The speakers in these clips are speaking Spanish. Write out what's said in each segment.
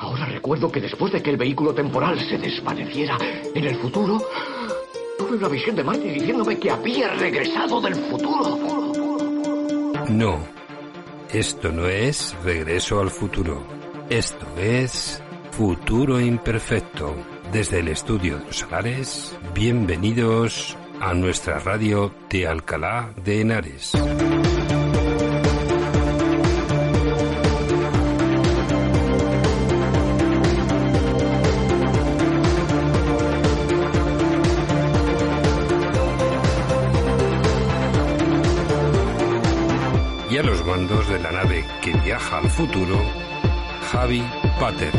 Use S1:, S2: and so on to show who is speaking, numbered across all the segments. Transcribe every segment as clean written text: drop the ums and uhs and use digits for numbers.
S1: Ahora recuerdo que después de que el vehículo temporal se desvaneciera en el futuro, tuve una visión de Marty diciéndome que había regresado del futuro.
S2: No, esto no es Regreso al Futuro. Esto es Futuro Imperfecto. Desde el estudio de Los Salares, bienvenidos a nuestra radio de Alcalá de Henares. Y a los mandos de la nave que viaja al futuro, Javi Pater.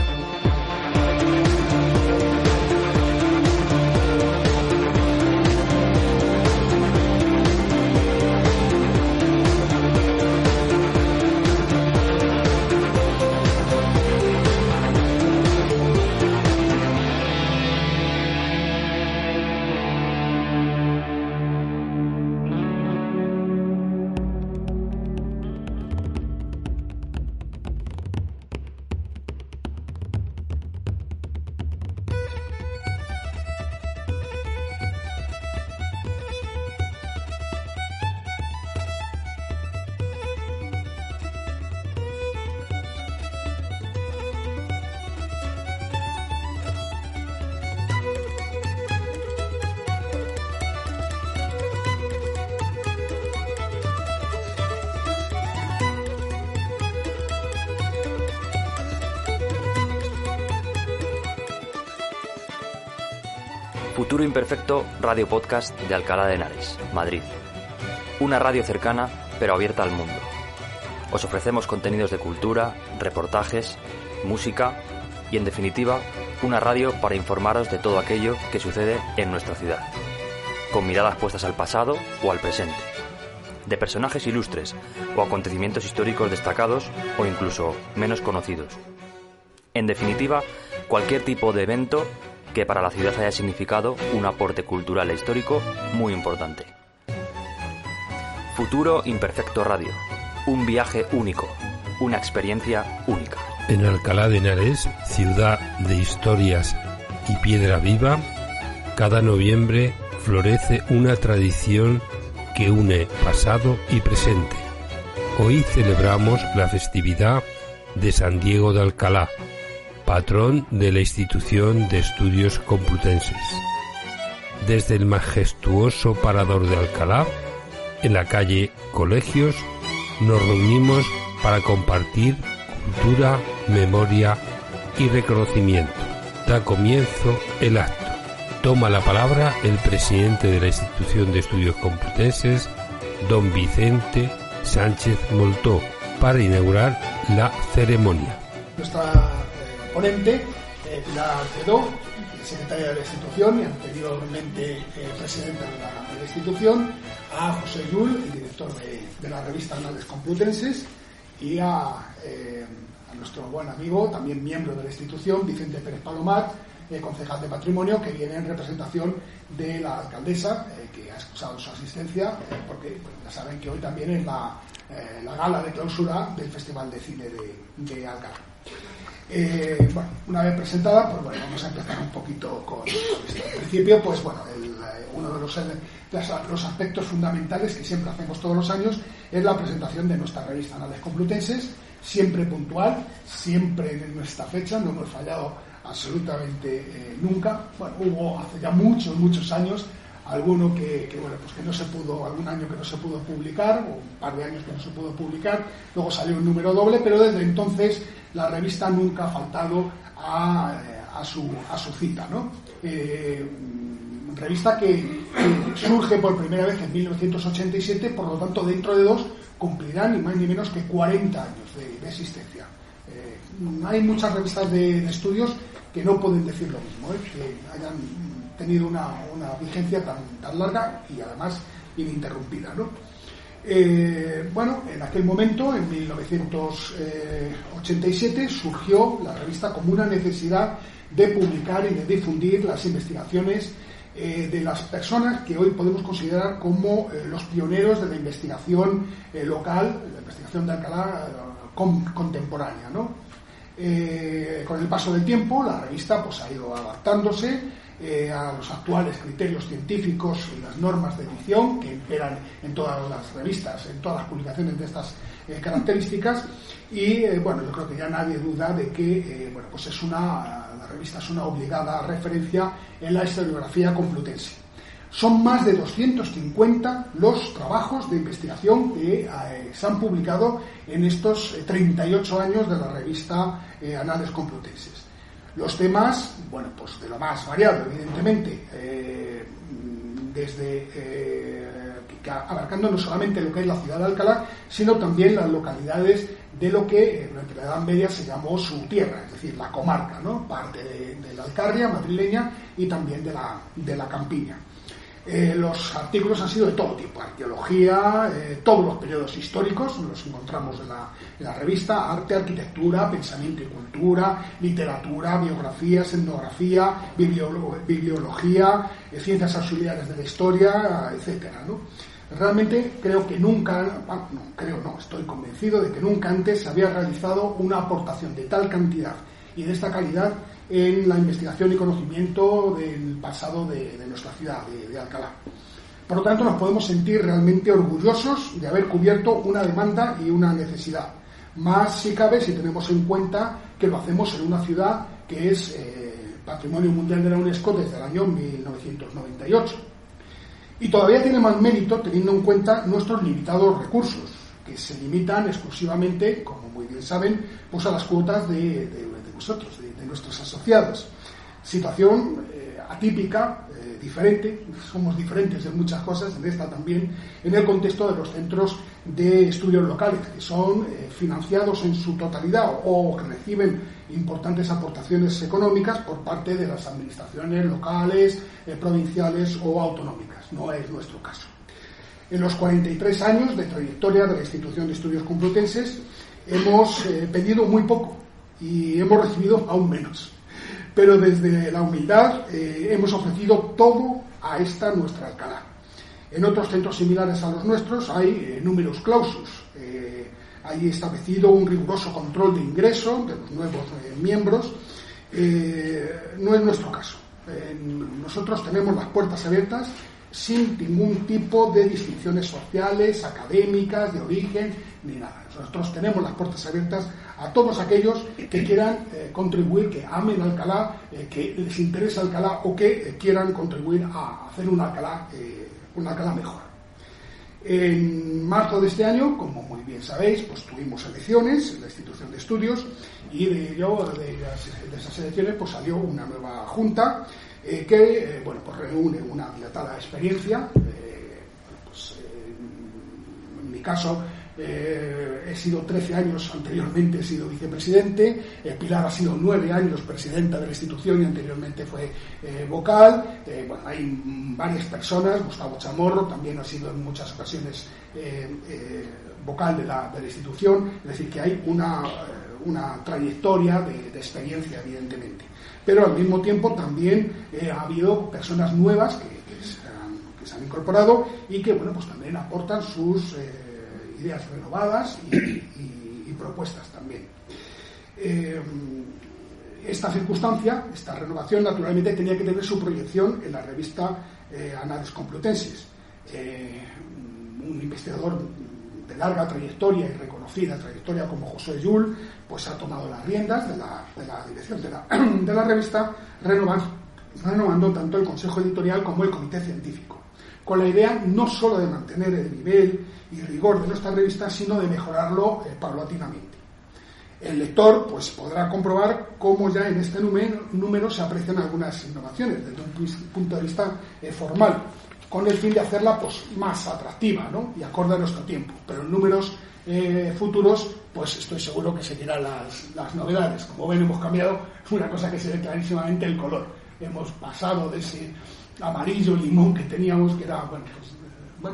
S3: Futuro Imperfecto, radio podcast de Alcalá de Henares, Madrid. Una radio cercana, pero abierta al mundo. Os ofrecemos contenidos de cultura, reportajes, música y, en definitiva, una radio para informaros de todo aquello que sucede en nuestra ciudad, con miradas puestas al pasado o al presente, de personajes ilustres o acontecimientos históricos destacados o incluso menos conocidos. En definitiva, cualquier tipo de evento que para la ciudad haya significado un aporte cultural e histórico muy importante. Futuro Imperfecto Radio. Un viaje único. Una experiencia única.
S2: En Alcalá de Henares, ciudad de historias y piedra viva, cada noviembre florece una tradición que une pasado y presente. Hoy celebramos la festividad de San Diego de Alcalá, patrón de la Institución de Estudios Complutenses. Desde el majestuoso Parador de Alcalá, en la calle Colegios, nos reunimos para compartir cultura, memoria y reconocimiento. Da comienzo el acto. Toma la palabra el presidente de la Institución de Estudios Complutenses, don Vicente Sánchez Moltó, para inaugurar la ceremonia.
S4: Nuestra ponente, Pilar Cedó, secretaria de la institución y anteriormente presidenta de la institución, a José Llull, el director de la revista Anales Complutenses, y a nuestro buen amigo, también miembro de la institución, Vicente Pérez Palomat, concejal de Patrimonio, que viene en representación de la alcaldesa, que ha excusado su asistencia, porque ya saben que hoy también es la gala de clausura del Festival de Cine de Alcalá. Bueno, una vez presentada, pues bueno, vamos a empezar un poquito con esto. En principio, pues bueno, uno de los aspectos fundamentales que siempre hacemos todos los años es la presentación de nuestra revista Anales Complutenses, siempre puntual, siempre en nuestra fecha, no hemos fallado absolutamente nunca. Bueno, hubo hace ya muchos años alguno que no se pudo, algún año que no se pudo publicar, o un par de años que no se pudo publicar, luego salió un número doble, pero desde entonces la revista nunca ha faltado a su cita, ¿no? Revista que surge por primera vez en 1987, por lo tanto dentro de 2 cumplirá ni más ni menos que 40 años de existencia. Hay muchas revistas de estudios que no pueden decir lo mismo, que hayan tenido una vigencia tan larga y además ininterrumpida, ¿no? Bueno, en aquel momento, en 1987, surgió la revista como una necesidad de publicar y de difundir las investigaciones de las personas que hoy podemos considerar como los pioneros de la investigación local, la investigación de Alcalá contemporánea, ¿no? Con el paso del tiempo, la revista pues, ha ido adaptándose a los actuales criterios científicos y las normas de edición que imperan en todas las revistas, en todas las publicaciones de estas características. Y bueno, yo creo que ya nadie duda de que bueno, pues la revista es una obligada referencia en la historiografía complutense. Son más de 250 los trabajos de investigación que se han publicado en estos 38 años de la revista Anales Complutenses. Los temas, bueno, pues de lo más variado, evidentemente, abarcando no solamente lo que es la ciudad de Alcalá, sino también las localidades de lo que durante la Edad Media se llamó su tierra, es decir, la comarca, ¿no? Parte de la Alcarria madrileña y también de la Campiña. Los artículos han sido de todo tipo: arqueología, todos los periodos históricos los encontramos en la revista, arte, arquitectura, pensamiento y cultura, literatura, biografías, etnografía, bibliología, ciencias auxiliares de la historia, etcétera, ¿no? Realmente creo que estoy convencido de que nunca antes se había realizado una aportación de tal cantidad y de esta calidad en la investigación y conocimiento del pasado de nuestra ciudad, de Alcalá. Por lo tanto, nos podemos sentir realmente orgullosos de haber cubierto una demanda y una necesidad. Más si cabe si tenemos en cuenta que lo hacemos en una ciudad que es Patrimonio Mundial de la UNESCO desde el año 1998. Y todavía tiene más mérito teniendo en cuenta nuestros limitados recursos, que se limitan exclusivamente, como muy bien saben, pues a las cuotas de vosotros, de nuestros asociados. Situación atípica, diferente, somos diferentes en muchas cosas, en esta también, en el contexto de los centros de estudios locales, que son financiados en su totalidad o que reciben importantes aportaciones económicas por parte de las administraciones locales, provinciales o autonómicas. No es nuestro caso. En los 43 años de trayectoria de la Institución de Estudios Complutenses hemos pedido muy poco y hemos recibido aún menos. Pero desde la humildad hemos ofrecido todo a esta nuestra Alcalá. En otros centros similares a los nuestros hay numerus clausus. Hay establecido un riguroso control de ingreso de los nuevos miembros. No es nuestro caso. Nosotros tenemos las puertas abiertas sin ningún tipo de distinciones sociales, académicas, de origen, ni nada. Nosotros tenemos las puertas abiertas a todos aquellos que quieran contribuir, que amen Alcalá, que les interese Alcalá o que quieran contribuir a hacer un Alcalá mejor. En marzo de este año, como muy bien sabéis, pues tuvimos elecciones en la Institución de Estudios y de esas elecciones pues salió una nueva junta que pues reúne una dilatada experiencia. En mi caso he sido 13 años anteriormente, he sido vicepresidente, Pilar ha sido 9 años presidenta de la institución y anteriormente fue vocal. Hay varias personas, Gustavo Chamorro también ha sido en muchas ocasiones vocal de la institución, es decir, que hay una trayectoria de experiencia, evidentemente. Pero al mismo tiempo también ha habido personas nuevas que se han incorporado y que pues también aportan sus ideas renovadas y propuestas también. Esta circunstancia, esta renovación, naturalmente tenía que tener su proyección en la revista Anales Complutenses. Un investigador de larga trayectoria y reconocida trayectoria como José Llull pues ha tomado las riendas de la dirección de la revista, renovando tanto el consejo editorial como el comité científico, con la idea no solo de mantener el nivel y rigor de nuestra revista, sino de mejorarlo paulatinamente. El lector pues podrá comprobar cómo ya en este número se aprecian algunas innovaciones desde un punto de vista formal, con el fin de hacerla pues más atractiva, ¿no? Y acorde a nuestro tiempo. Pero en números futuros pues estoy seguro que seguirán las novedades. Como ven, hemos cambiado una cosa que se ve clarísimamente: el color. Hemos pasado de ese amarillo limón que teníamos, que era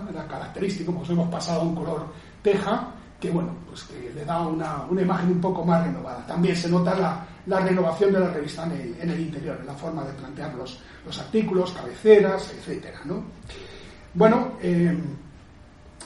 S4: era característico, pues hemos pasado a un color teja que que le da una imagen un poco más renovada. También se nota la renovación de la revista en el interior, en la forma de plantear los artículos, cabeceras, etcétera, ¿no?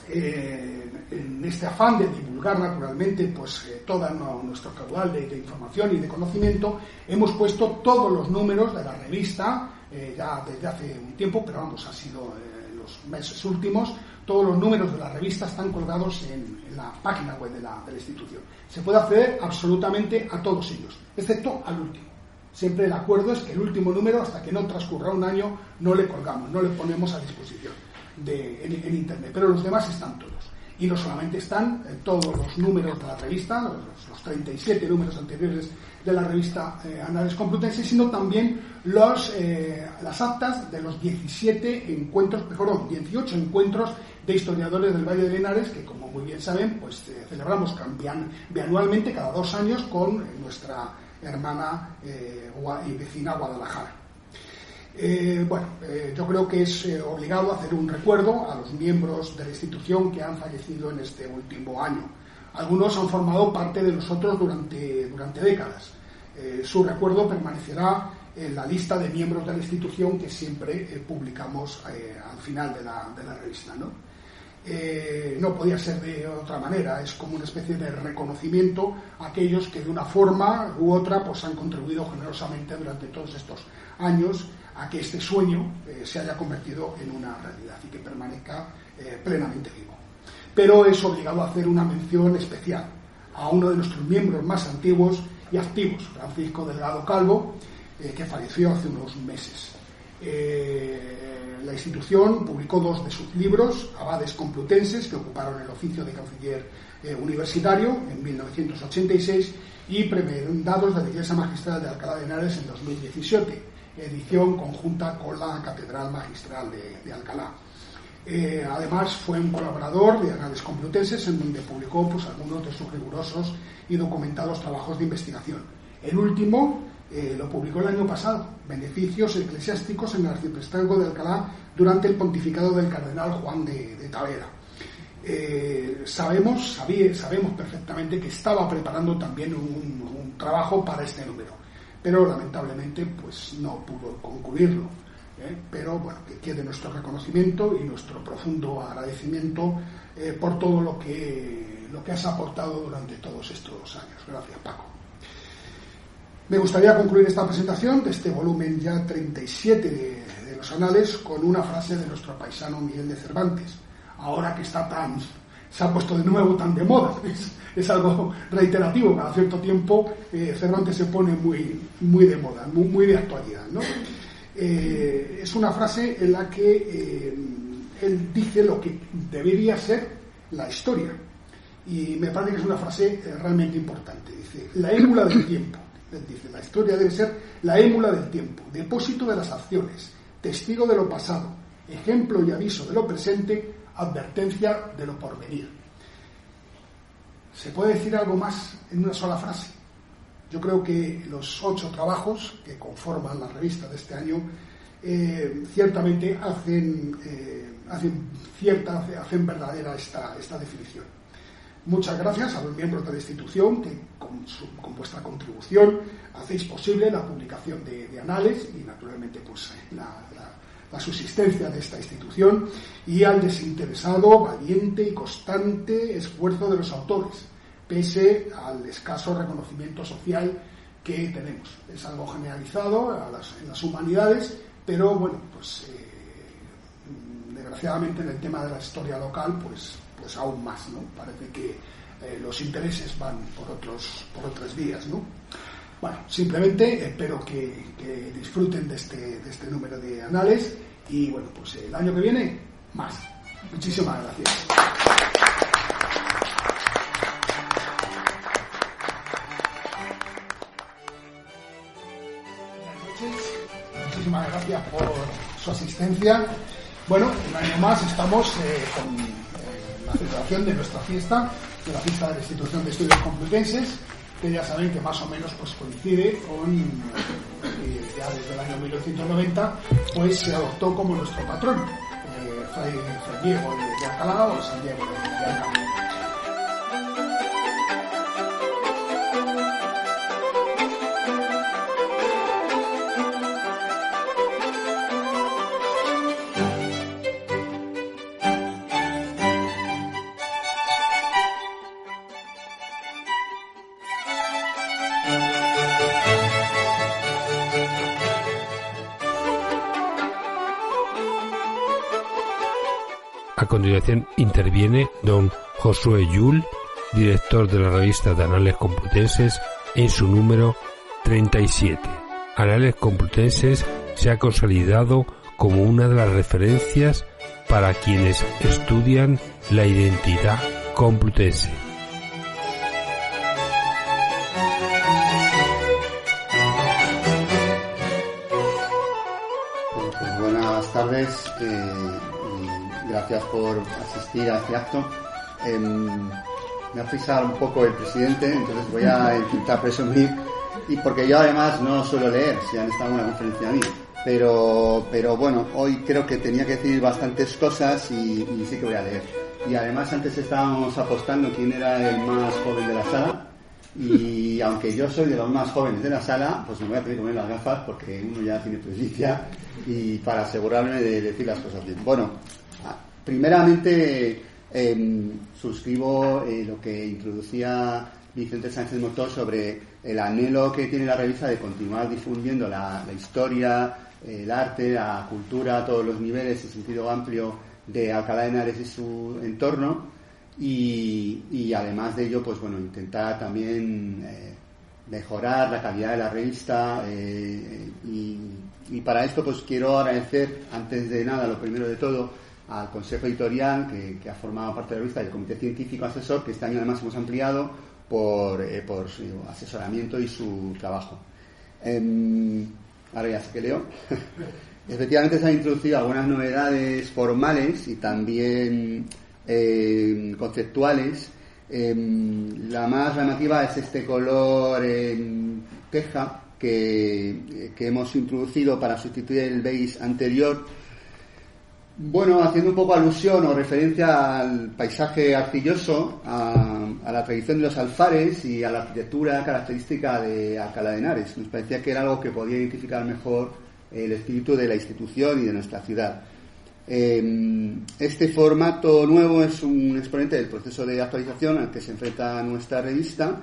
S4: en este afán de divulgar naturalmente pues todo nuestro caudal de información y de conocimiento, hemos puesto todos los números de la revista ya desde hace un tiempo, pero vamos, ha sido los meses últimos. Todos los números de la revista están colgados en la página web de la institución. Se puede acceder absolutamente a todos ellos, excepto al último. Siempre el acuerdo es que el último número, hasta que no transcurra un año, no le colgamos, no le ponemos a disposición en Internet, pero los demás están todos. Y no solamente están todos los números de la revista, los 37 números anteriores de la revista Anales Complutenses, sino también las actas de los 18 encuentros de historiadores del Valle de Henares, que como muy bien saben, pues celebramos bianualmente cada 2 años con nuestra hermana y vecina Guadalajara. Yo creo que es obligado hacer un recuerdo a los miembros de la institución que han fallecido en este último año. Algunos han formado parte de nosotros durante décadas. Su recuerdo permanecerá en la lista de miembros de la institución que siempre publicamos al final de la revista, ¿no? No podía ser de otra manera. Es como una especie de reconocimiento a aquellos que de una forma u otra pues han contribuido generosamente durante todos estos años a que este sueño se haya convertido en una realidad y que permanezca plenamente vivo. Pero es obligado a hacer una mención especial a uno de nuestros miembros más antiguos y activos, Francisco Delgado Calvo, que falleció hace unos meses. La institución publicó 2 de sus libros, Abades Complutenses, que ocuparon el oficio de canciller universitario en 1986, y Prebendados de la Iglesia Magistral de Alcalá de Henares en 2017, edición conjunta con la Catedral Magistral de Alcalá. Además fue un colaborador de Anales Complutenses, en donde publicó pues algunos de sus rigurosos y documentados trabajos de investigación. El último lo publicó el año pasado, Beneficios eclesiásticos en el arciprestazgo de Alcalá durante el pontificado del cardenal Juan de Tavera. Sabemos perfectamente que estaba preparando también un trabajo para este número, pero lamentablemente pues no pudo concluirlo. Pero bueno, que quede nuestro reconocimiento y nuestro profundo agradecimiento por todo lo que has aportado durante todos estos años. Gracias, Paco. Me gustaría concluir esta presentación de este volumen ya 37 de los Anales con una frase de nuestro paisano Miguel de Cervantes, ahora que se ha puesto de nuevo tan de moda. Es algo reiterativo, cada cierto tiempo Cervantes se pone muy de moda, muy de actualidad, ¿no? Es una frase en la que él dice lo que debería ser la historia, y me parece que es una frase realmente importante. Dice: la émula del tiempo. Dice: la historia debe ser la émula del tiempo, depósito de las acciones, testigo de lo pasado, ejemplo y aviso de lo presente, advertencia de lo porvenir. ¿Se puede decir algo más en una sola frase? Yo creo que los 8 trabajos que conforman la revista de este año ciertamente hacen verdadera esta definición. Muchas gracias a los miembros de la institución que con vuestra contribución hacéis posible la publicación de Anales y naturalmente pues la subsistencia de esta institución, y al desinteresado, valiente y constante esfuerzo de los autores, pese al escaso reconocimiento social que tenemos. Es algo generalizado en las humanidades, pero bueno, pues desgraciadamente en el tema de la historia local pues aún más, ¿no? Parece que los intereses van por otras vías, ¿no? Bueno, simplemente espero que disfruten de este número de Anales, y bueno, pues el año que viene más. Muchísimas gracias. Muchísimas gracias por su asistencia. Bueno, un año más estamos con la celebración de nuestra fiesta, de la fiesta de la Institución de Estudios Complutenses, que ya saben que más o menos pues coincide con ya desde el año 1990 pues se adoptó como nuestro patrón, Fray Diego de Alcalá, o San Diego de Alcalá.
S2: A continuación interviene don Josué Llull, director de la revista de Anales Complutenses, en su número 37. Anales Complutenses se ha consolidado como una de las referencias para quienes estudian la identidad complutense.
S5: Pues buenas tardes y gracias por asistir a este acto. Me ha frisado un poco el presidente, entonces voy a intentar presumir, y porque yo además no suelo leer, si han estado en una conferencia mía, pero bueno, hoy creo que tenía que decir bastantes cosas y sí que voy a leer. Y además antes estábamos apostando quién era el más joven de la sala, y aunque yo soy de los más jóvenes de la sala, pues me voy a tener que poner las gafas porque uno ya tiene presbicia, y para asegurarme de decir las cosas bien. Bueno, primeramente suscribo lo que introducía Vicente Sánchez Moltó sobre el anhelo que tiene la revista de continuar difundiendo la historia, el arte, la cultura a todos los niveles en sentido amplio de Alcalá de Henares y su entorno, y además de ello, pues bueno, intentar también mejorar la calidad de la revista, y para esto pues quiero agradecer, antes de nada, lo primero de todo, al Consejo Editorial que ha formado parte de la revista, y el Comité Científico Asesor, que este año además hemos ampliado por su asesoramiento y su trabajo. Ahora ya sé que leo. Efectivamente se han introducido algunas novedades formales y también conceptuales. La más llamativa es este color teja que hemos introducido para sustituir el beige anterior. Bueno, haciendo un poco alusión o referencia al paisaje arcilloso, a la tradición de los alfares y a la arquitectura característica de Alcalá de Henares. Nos parecía que era algo que podía identificar mejor el espíritu de la institución y de nuestra ciudad. Este formato nuevo es un exponente del proceso de actualización al que se enfrenta nuestra revista,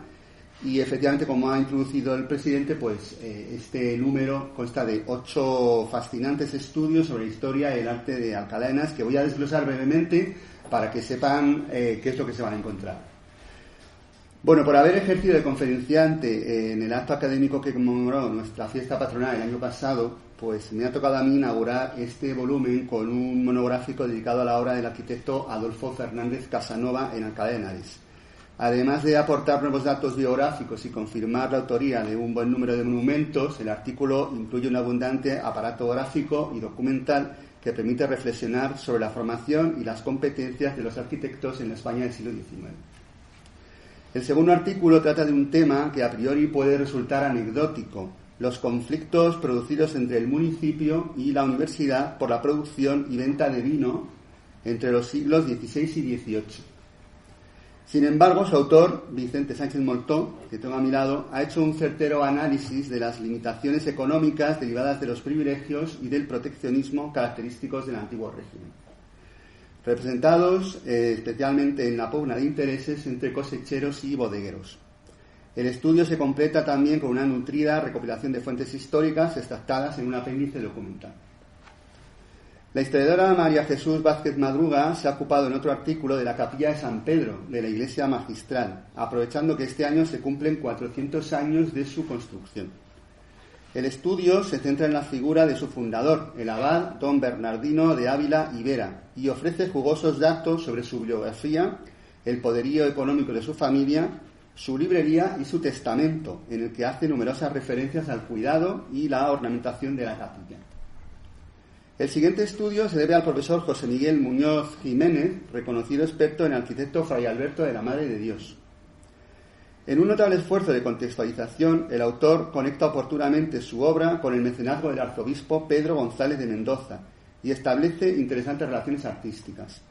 S5: y efectivamente, como ha introducido el presidente, pues este número consta de 8 fascinantes estudios sobre la historia y el arte de Alcalá de Henares, que voy a desglosar brevemente para que sepan qué es lo que se van a encontrar. Bueno, por haber ejercido de conferenciante en el acto académico que conmemoró nuestra fiesta patronal el año pasado, pues me ha tocado a mí inaugurar este volumen con un monográfico dedicado a la obra del arquitecto Adolfo Fernández Casanova en Alcalá de Henares. Además de aportar nuevos datos biográficos y confirmar la autoría de un buen número de monumentos, el artículo incluye un abundante aparato gráfico y documental que permite reflexionar sobre la formación y las competencias de los arquitectos en la España del siglo XIX. El segundo artículo trata de un tema que a priori puede resultar anecdótico: los conflictos producidos entre el municipio y la universidad por la producción y venta de vino entre los siglos XVI y XVIII. Sin embargo, su autor, Vicente Sánchez Moltó, que tengo a mi lado, ha hecho un certero análisis de las limitaciones económicas derivadas de los privilegios y del proteccionismo característicos del antiguo régimen, representados especialmente en la pugna de intereses entre cosecheros y bodegueros. El estudio se completa también con una nutrida recopilación de fuentes históricas extractadas en un apéndice documental. La historiadora María Jesús Vázquez Madruga se ha ocupado en otro artículo de la capilla de San Pedro, de la iglesia magistral, aprovechando que este año se cumplen 400 años de su construcción. El estudio se centra en la figura de su fundador, el abad don Bernardino de Ávila y Vera, y ofrece jugosos datos sobre su biografía, el poderío económico de su familia, su librería y su testamento, en el que hace numerosas referencias al cuidado y la ornamentación de la capilla. El siguiente estudio se debe al profesor José Miguel Muñoz Jiménez, reconocido experto en arquitecto Fray Alberto de la Madre de Dios. En un notable esfuerzo de contextualización, el autor conecta oportunamente su obra con el mecenazgo del arzobispo Pedro González de Mendoza y establece interesantes relaciones artísticas.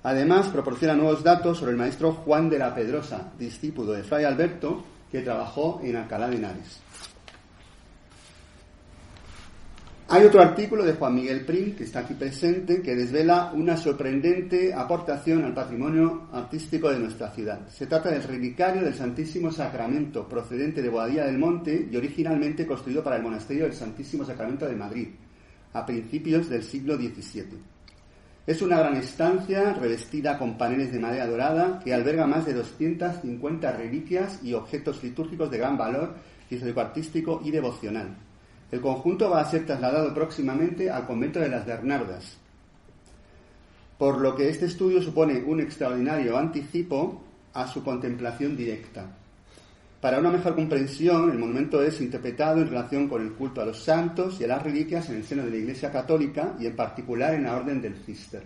S5: Además, proporciona nuevos datos sobre el maestro Juan de la Pedrosa, discípulo de Fray Alberto, que trabajó en Alcalá de Henares. Hay otro artículo de Juan Miguel Prim, que está aquí presente, que desvela una sorprendente aportación al patrimonio artístico de nuestra ciudad. Se trata del relicario del Santísimo Sacramento, procedente de Boadilla del Monte y originalmente construido para el Monasterio del Santísimo Sacramento de Madrid, a principios del siglo XVII. Es una gran estancia revestida con paneles de madera dorada que alberga más de 250 reliquias y objetos litúrgicos de gran valor histórico-artístico y devocional. El conjunto va a ser trasladado próximamente al convento de las Bernardas, por lo que este estudio supone un extraordinario anticipo a su contemplación directa. Para una mejor comprensión, el monumento es interpretado en relación con el culto a los santos y a las reliquias en el seno de la Iglesia Católica y en particular en la Orden del Císter.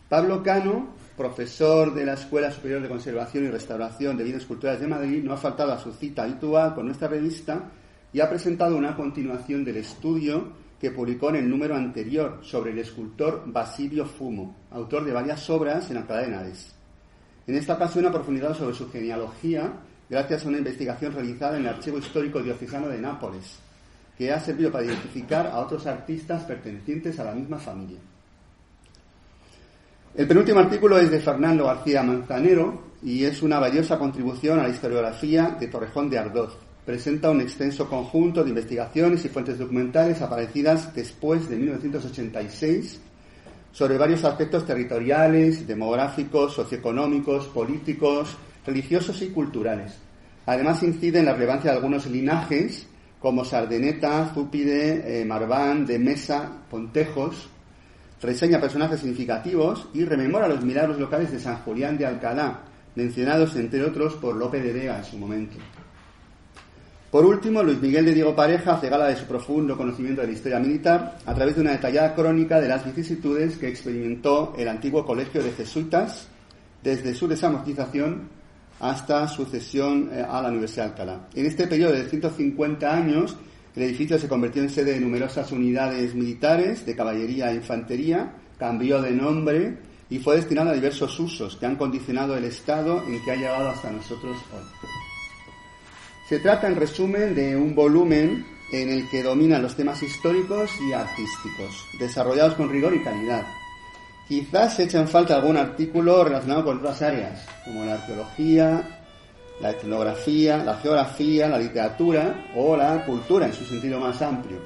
S5: Pablo Cano, profesor de la Escuela Superior de Conservación y Restauración de Bienes Culturales de Madrid, no ha faltado a su cita habitual con nuestra revista y ha presentado una continuación del estudio que publicó en el número anterior sobre el escultor Basilio Fumo, autor de varias obras en Alcalá de Henares. En esta ocasión ha profundizado sobre su genealogía gracias a una investigación realizada en el Archivo Histórico Diocesano de Nápoles, que ha servido para identificar a otros artistas pertenecientes a la misma familia. El penúltimo artículo es de Fernando García Manzanero y es una valiosa contribución a la historiografía de Torrejón de Ardoz. Presenta un extenso conjunto de investigaciones y fuentes documentales aparecidas después de 1986 sobre varios aspectos territoriales, demográficos, socioeconómicos, políticos, religiosos y culturales. Además incide en la relevancia de algunos linajes como Sardeneta, Zúpide, Marván, de Mesa, Pontejos, reseña personajes significativos y rememora los milagros locales de San Julián de Alcalá, mencionados entre otros por Lope de Vega en su momento. Por último, Luis Miguel de Diego Pareja hace gala de su profundo conocimiento de la historia militar a través de una detallada crónica de las vicisitudes que experimentó el antiguo colegio de jesuitas desde su desamortización hasta su cesión a la Universidad de Alcalá. En este periodo de 150 años, el edificio se convirtió en sede de numerosas unidades militares de caballería e infantería, cambió de nombre y fue destinado a diversos usos que han condicionado el estado en que ha llegado hasta nosotros hoy. Se trata, en resumen, de un volumen en el que dominan los temas históricos y artísticos, desarrollados con rigor y calidad. Quizás se eche en falta algún artículo relacionado con otras áreas, como la arqueología, la etnografía, la geografía, la literatura o la cultura en su sentido más amplio.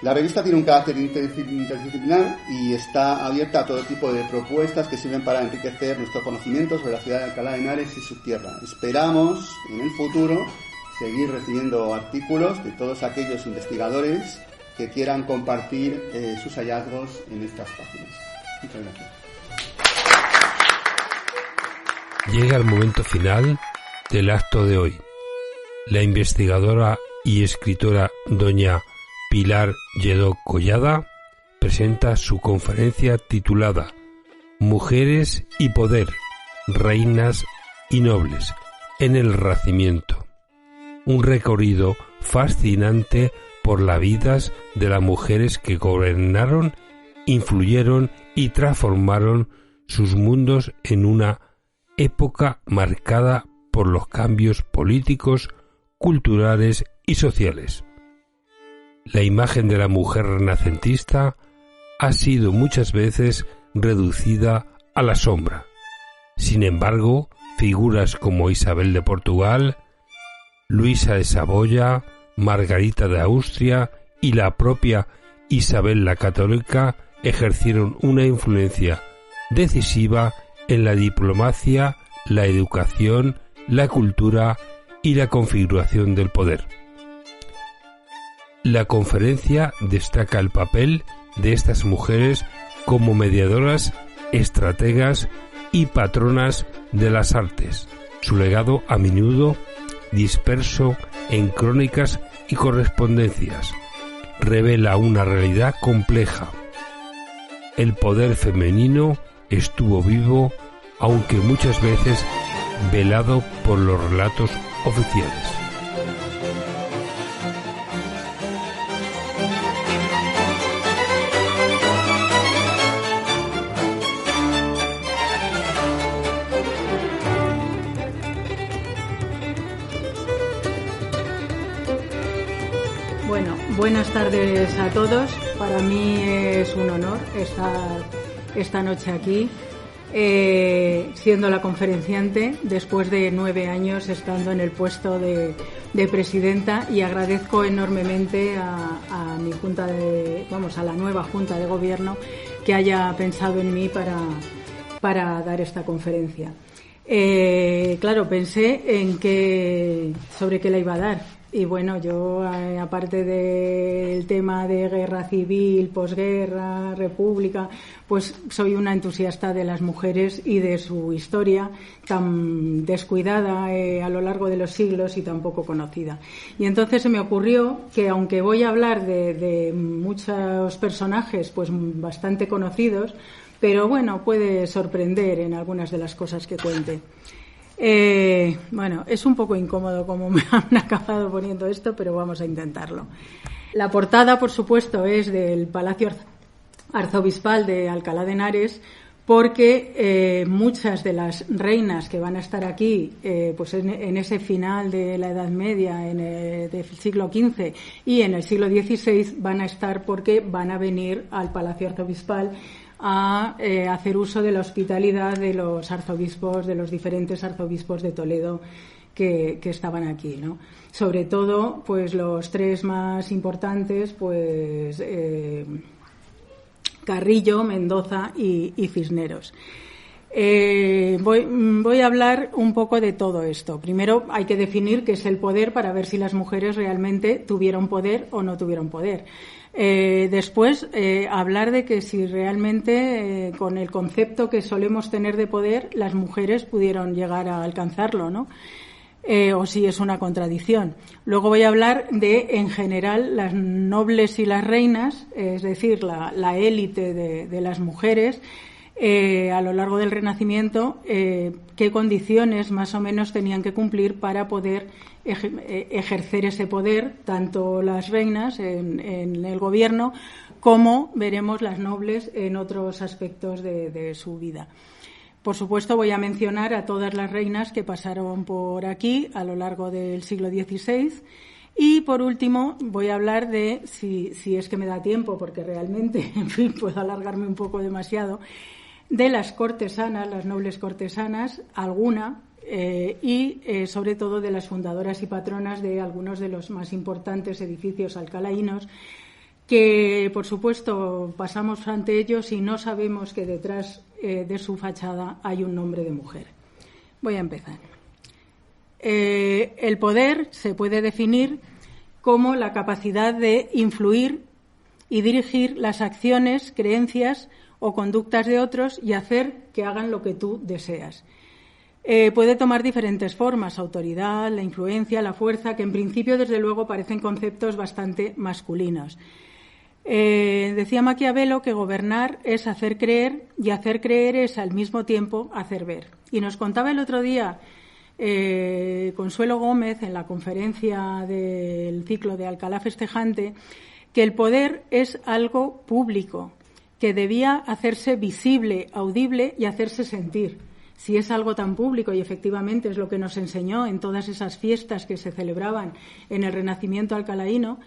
S5: La revista tiene un carácter interdisciplinar y está abierta a todo tipo de propuestas que sirven para enriquecer nuestro conocimiento sobre la ciudad de Alcalá de Henares y su tierra. Esperamos en el futuro seguir recibiendo artículos de todos aquellos investigadores que quieran compartir sus hallazgos en estas páginas. Muchas gracias.
S2: Llega el momento final del acto de hoy. La investigadora y escritora doña Pilar Lledó Collada presenta su conferencia titulada Mujeres y Poder, Reinas y Nobles en el Renacimiento. Un recorrido fascinante por las vidas de las mujeres que gobernaron, influyeron y transformaron sus mundos en una época marcada por los cambios políticos, culturales y sociales. La imagen de la mujer renacentista ha sido muchas veces reducida a la sombra. Sin embargo, figuras como Isabel de Portugal, Luisa de Saboya, Margarita de Austria y la propia Isabel la Católica ejercieron una influencia decisiva en la diplomacia, la educación, la cultura y la configuración del poder. La conferencia destaca el papel de estas mujeres como mediadoras, estrategas y patronas de las artes. Su legado, a menudo disperso en crónicas y correspondencias, revela una realidad compleja. El poder femenino estuvo vivo, aunque muchas veces velado por los relatos oficiales.
S6: Bueno, buenas tardes a todos. Para mí es un honor estar esta noche aquí. siendo la conferenciante después de 9 años estando en el puesto de presidenta, y agradezco enormemente a mi junta a la nueva Junta de Gobierno que haya pensado en mí para dar esta conferencia. Claro, pensé sobre qué la iba a dar. Y bueno, yo, aparte del tema de guerra civil, posguerra, república, pues soy una entusiasta de las mujeres y de su historia tan descuidada a lo largo de los siglos y tan poco conocida. Y entonces se me ocurrió que, aunque voy a hablar de muchos personajes pues bastante conocidos, pero bueno, puede sorprender en algunas de las cosas que cuente. Bueno, es un poco incómodo como me han acabado poniendo esto, pero vamos a intentarlo. La portada, por supuesto, es del Palacio Arzobispal de Alcalá de Henares, porque muchas de las reinas que van a estar aquí pues en ese final de la Edad Media, del siglo XV y en el siglo XVI, van a estar porque van a venir al Palacio Arzobispal a hacer uso de la hospitalidad de los arzobispos, de los diferentes arzobispos de Toledo que estaban aquí, ¿no? Sobre todo, pues los 3 más importantes, pues Carrillo, Mendoza y Cisneros. Voy a hablar un poco de todo esto. Primero hay que definir qué es el poder para ver si las mujeres realmente tuvieron poder o no tuvieron poder. Después, hablar de que si realmente, con el concepto que solemos tener de poder, las mujeres pudieron llegar a alcanzarlo, ¿no? O si es una contradicción. Luego voy a hablar de, en general, las nobles y las reinas, es decir, la élite de las mujeres, a lo largo del Renacimiento, qué condiciones más o menos tenían que cumplir para poder ejercer ese poder, tanto las reinas en el gobierno como, veremos, las nobles en otros aspectos de su vida. Por supuesto, voy a mencionar a todas las reinas que pasaron por aquí a lo largo del siglo XVI. Y, por último, voy a hablar de, si es que me da tiempo, porque realmente, en fin, puedo alargarme un poco demasiado, de las cortesanas, las nobles cortesanas, alguna, y sobre todo de las fundadoras y patronas de algunos de los más importantes edificios alcalaínos, que, por supuesto, pasamos ante ellos y no sabemos que detrás de su fachada hay un nombre de mujer. Voy a empezar. El poder se puede definir como la capacidad de influir y dirigir las acciones, creencias o conductas de otros y hacer que hagan lo que tú deseas. Puede tomar diferentes formas: autoridad, la influencia, la fuerza, que en principio, desde luego, parecen conceptos bastante masculinos. Decía Maquiavelo que gobernar es hacer creer y hacer creer es al mismo tiempo hacer ver. Y nos contaba el otro día Consuelo Gómez en la conferencia del ciclo de Alcalá Festejante que el poder es algo público, que debía hacerse visible, audible y hacerse sentir. Si es algo tan público, y efectivamente es lo que nos enseñó en todas esas fiestas que se celebraban en el Renacimiento alcalaíno,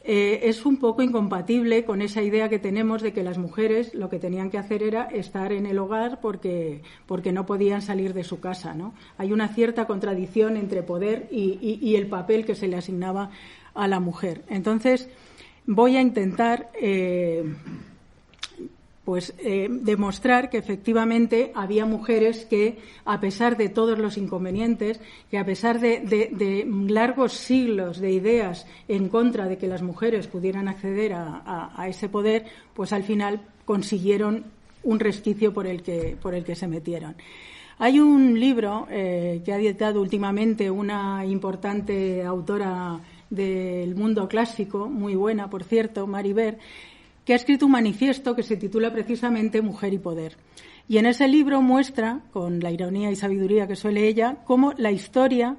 S6: es un poco incompatible con esa idea que tenemos de que las mujeres lo que tenían que hacer era estar en el hogar porque no podían salir de su casa, ¿no? Hay una cierta contradicción entre poder y el papel que se le asignaba a la mujer. Entonces, voy a intentar demostrar que efectivamente había mujeres que, a pesar de todos los inconvenientes, que a pesar de largos siglos de ideas en contra de que las mujeres pudieran acceder a ese poder, pues al final consiguieron un resquicio por el que se metieron. Hay un libro que ha editado últimamente una importante autora del mundo clásico, muy buena, por cierto, Mary Beer, que ha escrito un manifiesto que se titula precisamente Mujer y Poder. Y en ese libro muestra, con la ironía y sabiduría que suele ella, cómo la historia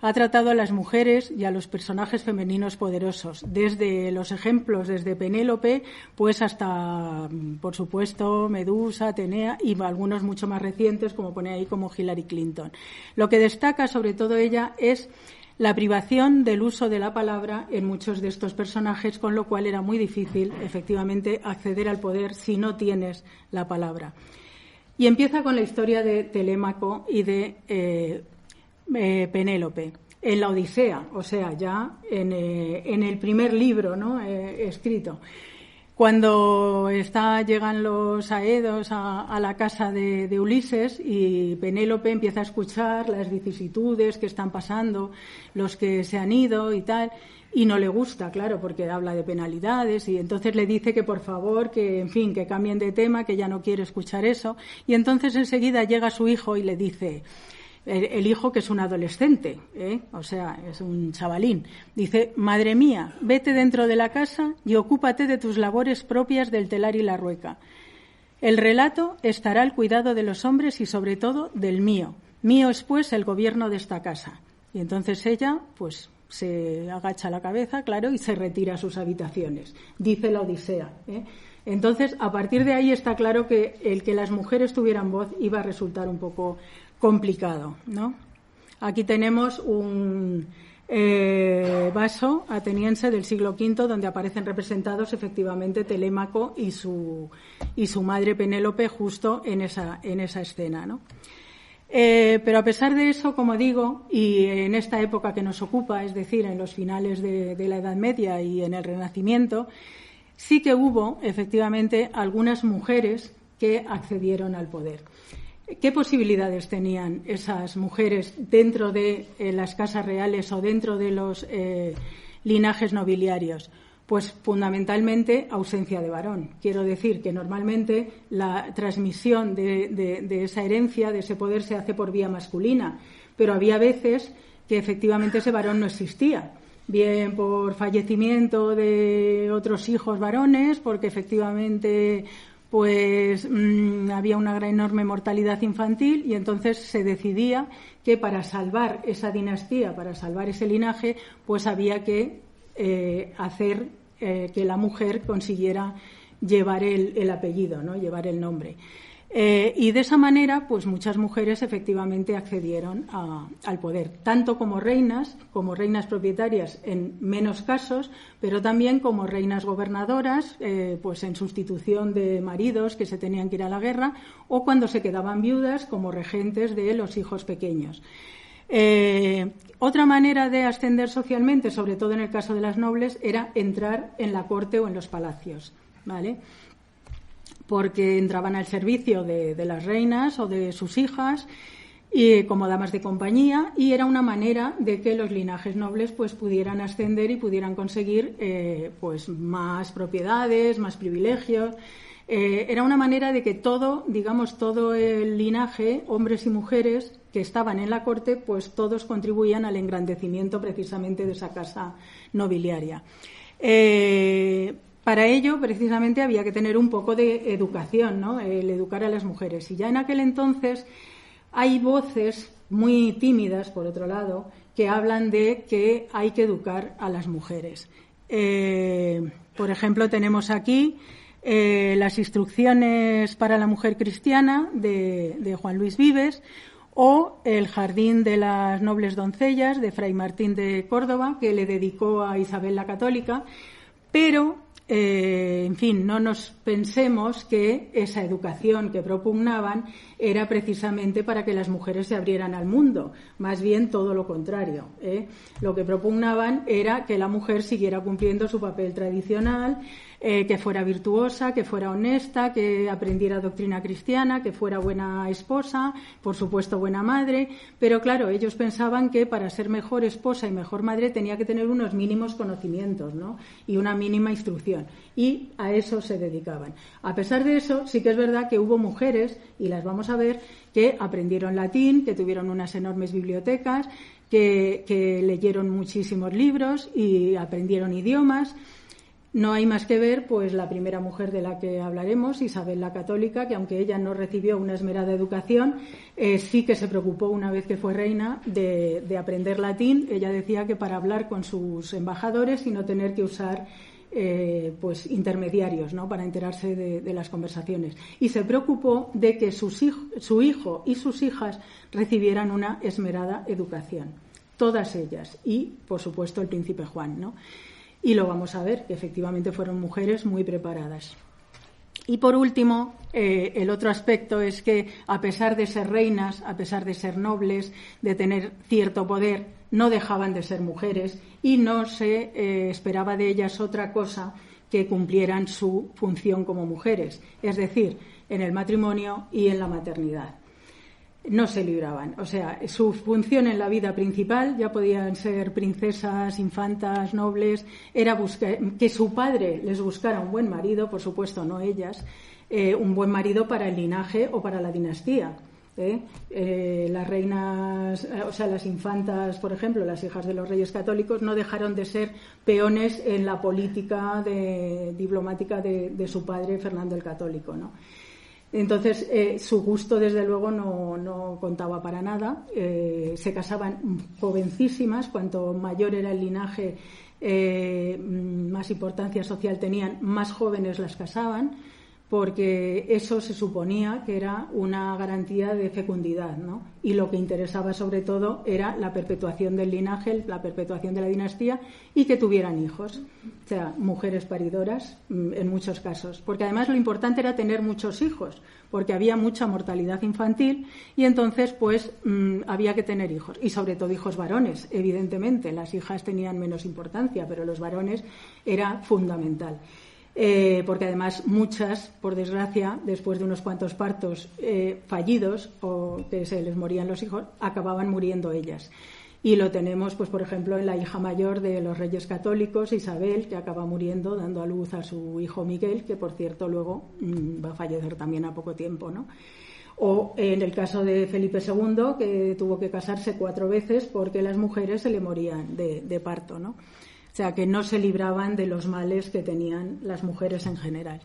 S6: ha tratado a las mujeres y a los personajes femeninos poderosos, desde los ejemplos, desde Penélope, pues hasta, por supuesto, Medusa, Atenea y algunos mucho más recientes, como pone ahí, como Hillary Clinton. Lo que destaca, sobre todo ella, es la privación del uso de la palabra en muchos de estos personajes, con lo cual era muy difícil, efectivamente, acceder al poder si no tienes la palabra. Y empieza con la historia de Telémaco y de Penélope en la Odisea, o sea, ya en el primer libro, ¿no?, escrito. Cuando llegan los aedos a la casa de Ulises, y Penélope empieza a escuchar las vicisitudes que están pasando, los que se han ido y tal, y no le gusta, claro, porque habla de penalidades, y entonces le dice que por favor, que en fin, que cambien de tema, que ya no quiere escuchar eso. Y entonces enseguida llega su hijo y le dice, el hijo, que es un adolescente, o sea, es un chavalín, dice: madre mía, vete dentro de la casa y ocúpate de tus labores propias del telar y la rueca. El relato estará al cuidado de los hombres y sobre todo del mío. Mío es pues el gobierno de esta casa. Y entonces ella pues se agacha la cabeza, claro, y se retira a sus habitaciones. Dice la Odisea, Entonces, a partir de ahí está claro que el que las mujeres tuvieran voz iba a resultar un poco complicado, ¿no? Aquí tenemos un vaso ateniense del siglo V donde aparecen representados efectivamente Telémaco y su madre Penélope justo en esa escena, ¿no? Pero a pesar de eso, como digo, y en esta época que nos ocupa, es decir, en los finales de la Edad Media y en el Renacimiento, sí que hubo efectivamente algunas mujeres que accedieron al poder. ¿Qué posibilidades tenían esas mujeres dentro de las casas reales o dentro de los linajes nobiliarios? Pues fundamentalmente ausencia de varón. Quiero decir que normalmente la transmisión de esa herencia, de ese poder, se hace por vía masculina, pero había veces que efectivamente ese varón no existía, bien por fallecimiento de otros hijos varones, porque efectivamente pues había una enorme mortalidad infantil, y entonces se decidía que para salvar esa dinastía, para salvar ese linaje, pues había que hacer que la mujer consiguiera llevar el apellido, ¿no?, llevar el nombre. Y de esa manera, pues muchas mujeres efectivamente accedieron al poder, tanto como reinas propietarias en menos casos, pero también como reinas gobernadoras, pues en sustitución de maridos que se tenían que ir a la guerra, o cuando se quedaban viudas como regentes de los hijos pequeños. Otra manera de ascender socialmente, sobre todo en el caso de las nobles, era entrar en la corte o en los palacios, ¿vale?, porque entraban al servicio de las reinas o de sus hijas, y como damas de compañía, y era una manera de que los linajes nobles pues pudieran ascender y pudieran conseguir pues más propiedades, más privilegios. Era una manera de que todo el linaje, hombres y mujeres que estaban en la corte, pues todos contribuían al engrandecimiento precisamente de esa casa nobiliaria. Para ello, precisamente, había que tener un poco de educación, ¿no?, el educar a las mujeres. Y ya en aquel entonces hay voces muy tímidas, por otro lado, que hablan de que hay que educar a las mujeres. Por ejemplo, tenemos aquí las instrucciones para la mujer cristiana de Juan Luis Vives, o el Jardín de las Nobles Doncellas de Fray Martín de Córdoba, que le dedicó a Isabel la Católica, pero en fin, no nos pensemos que esa educación que propugnaban era precisamente para que las mujeres se abrieran al mundo, más bien todo lo contrario, Lo que propugnaban era que la mujer siguiera cumpliendo su papel tradicional, que fuera virtuosa, que fuera honesta, que aprendiera doctrina cristiana, que fuera buena esposa, por supuesto buena madre, pero claro, ellos pensaban que para ser mejor esposa y mejor madre tenía que tener unos mínimos conocimientos, ¿no?, y una mínima instrucción, y a eso se dedicaban. A pesar de eso, sí que es verdad que hubo mujeres, y las vamos a ver, que aprendieron latín, que tuvieron unas enormes bibliotecas, que leyeron muchísimos libros y aprendieron idiomas. No hay más que ver, pues, la primera mujer de la que hablaremos, Isabel la Católica, que aunque ella no recibió una esmerada educación, sí que se preocupó, una vez que fue reina, de aprender latín. Ella decía que para hablar con sus embajadores y no tener que usar pues intermediarios, ¿no?, para enterarse de las conversaciones. Y se preocupó de que su hijo y sus hijas recibieran una esmerada educación, todas ellas, y por supuesto el príncipe Juan, ¿no? Y lo vamos a ver, que efectivamente fueron mujeres muy preparadas. Y por último, el otro aspecto es que, a pesar de ser reinas, a pesar de ser nobles, de tener cierto poder, no dejaban de ser mujeres y no se esperaba de ellas otra cosa que cumplieran su función como mujeres, es decir, en el matrimonio y en la maternidad. No se libraban, o sea, su función en la vida principal, ya podían ser princesas, infantas, nobles, era que su padre les buscara un buen marido, por supuesto no ellas, un buen marido para el linaje o para la dinastía. Las reinas, o sea, las infantas, por ejemplo, las hijas de los reyes católicos, no dejaron de ser peones en la política diplomática de su padre, Fernando el Católico, ¿no? Entonces, su gusto, desde luego, no contaba para nada. Se casaban jovencísimas. Cuanto mayor era el linaje, más importancia social tenían, más jóvenes las casaban, porque eso se suponía que era una garantía de fecundidad, ¿no? Y lo que interesaba sobre todo era la perpetuación del linaje, la perpetuación de la dinastía y que tuvieran hijos, o sea, mujeres paridoras en muchos casos, porque además lo importante era tener muchos hijos, porque había mucha mortalidad infantil y entonces pues había que tener hijos, y sobre todo hijos varones, evidentemente. Las hijas tenían menos importancia, pero los varones era fundamental. Porque además muchas, por desgracia, después de unos cuantos partos fallidos o que se les morían los hijos, acababan muriendo ellas. Y lo tenemos, pues por ejemplo, en la hija mayor de los reyes católicos, Isabel, que acaba muriendo dando a luz a su hijo Miguel, que por cierto luego va a fallecer también a poco tiempo, ¿no? O en el caso de Felipe II, que tuvo que casarse 4 veces porque las mujeres se le morían de parto, ¿no? O sea, que no se libraban de los males que tenían las mujeres en general.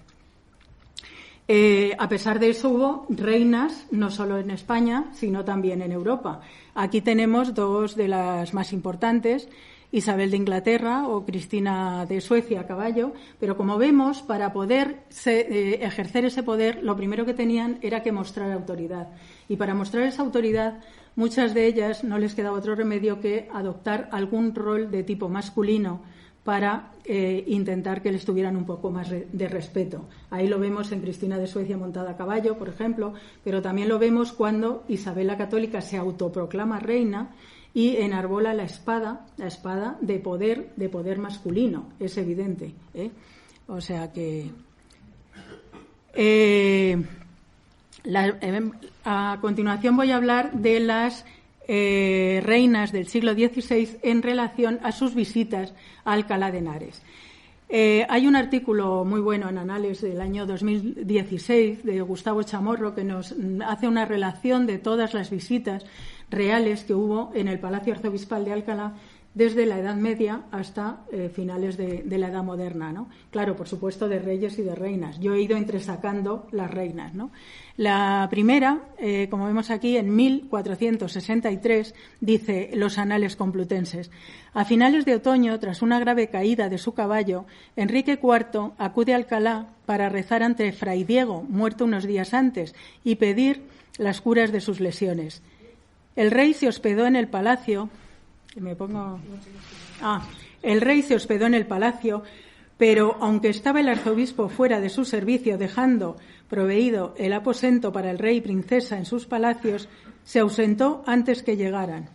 S6: A pesar de eso, hubo reinas, no solo en España, sino también en Europa. Aquí tenemos 2 de las más importantes, Isabel de Inglaterra o Cristina de Suecia a caballo, pero como vemos, para poder ejercer ese poder, lo primero que tenían era que mostrar autoridad. Y para mostrar esa autoridad, muchas de ellas no les quedaba otro remedio que adoptar algún rol de tipo masculino para intentar que les tuvieran un poco más de respeto. Ahí lo vemos en Cristina de Suecia montada a caballo, por ejemplo, pero también lo vemos cuando Isabel la Católica se autoproclama reina y enarbola la espada de poder masculino, es evidente, ¿eh? O sea que a continuación voy a hablar de las reinas del siglo XVI en relación a sus visitas a Alcalá de Henares. Hay un artículo muy bueno en Anales del año 2016 de Gustavo Chamorro que nos hace una relación de todas las visitas reales que hubo en el Palacio Arzobispal de Alcalá desde la Edad Media hasta finales de la Edad Moderna, ¿no? Claro, por supuesto, de reyes y de reinas. Yo he ido entresacando las reinas, ¿no? La primera, como vemos aquí, en 1463, dice los Anales Complutenses: a finales de otoño, tras una grave caída de su caballo, Enrique IV acude a Alcalá para rezar ante Fray Diego, muerto unos días antes, y pedir las curas de sus lesiones. El rey se hospedó en el palacio. El rey se hospedó en el palacio, pero aunque estaba el arzobispo fuera de su servicio, dejando proveído el aposento para el rey y princesa en sus palacios, se ausentó antes que llegaran.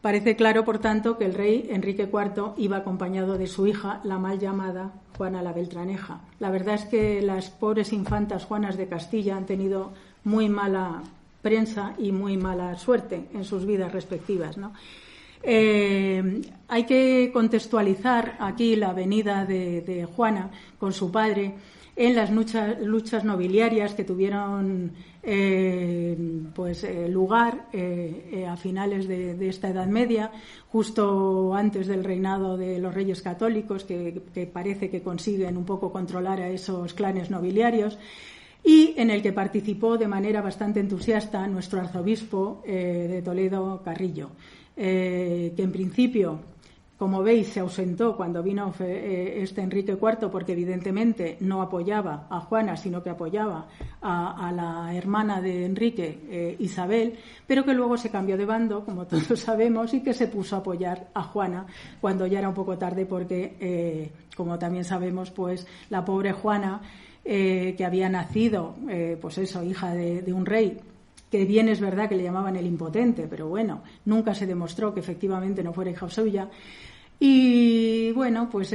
S6: Parece claro, por tanto, que el rey Enrique IV iba acompañado de su hija, la mal llamada Juana la Beltraneja. La verdad es que las pobres infantas Juanas de Castilla han tenido muy mala prensa y muy mala suerte en sus vidas respectivas, ¿no? Hay que contextualizar aquí la venida de Juana con su padre en las luchas nobiliarias que tuvieron lugar a finales de esta Edad Media, justo antes del reinado de los Reyes Católicos, que parece que consiguen un poco controlar a esos clanes nobiliarios, y en el que participó de manera bastante entusiasta nuestro arzobispo de Toledo, Carrillo, que en principio, como veis, se ausentó cuando vino Enrique IV, porque evidentemente no apoyaba a Juana, sino que apoyaba a la hermana de Enrique, Isabel, pero que luego se cambió de bando, como todos sabemos, y que se puso a apoyar a Juana cuando ya era un poco tarde, porque, como también sabemos, pues la pobre Juana que había nacido, pues eso, hija de un rey, que bien es verdad que le llamaban el impotente, pero bueno, nunca se demostró que efectivamente no fuera hija suya. Y bueno, pues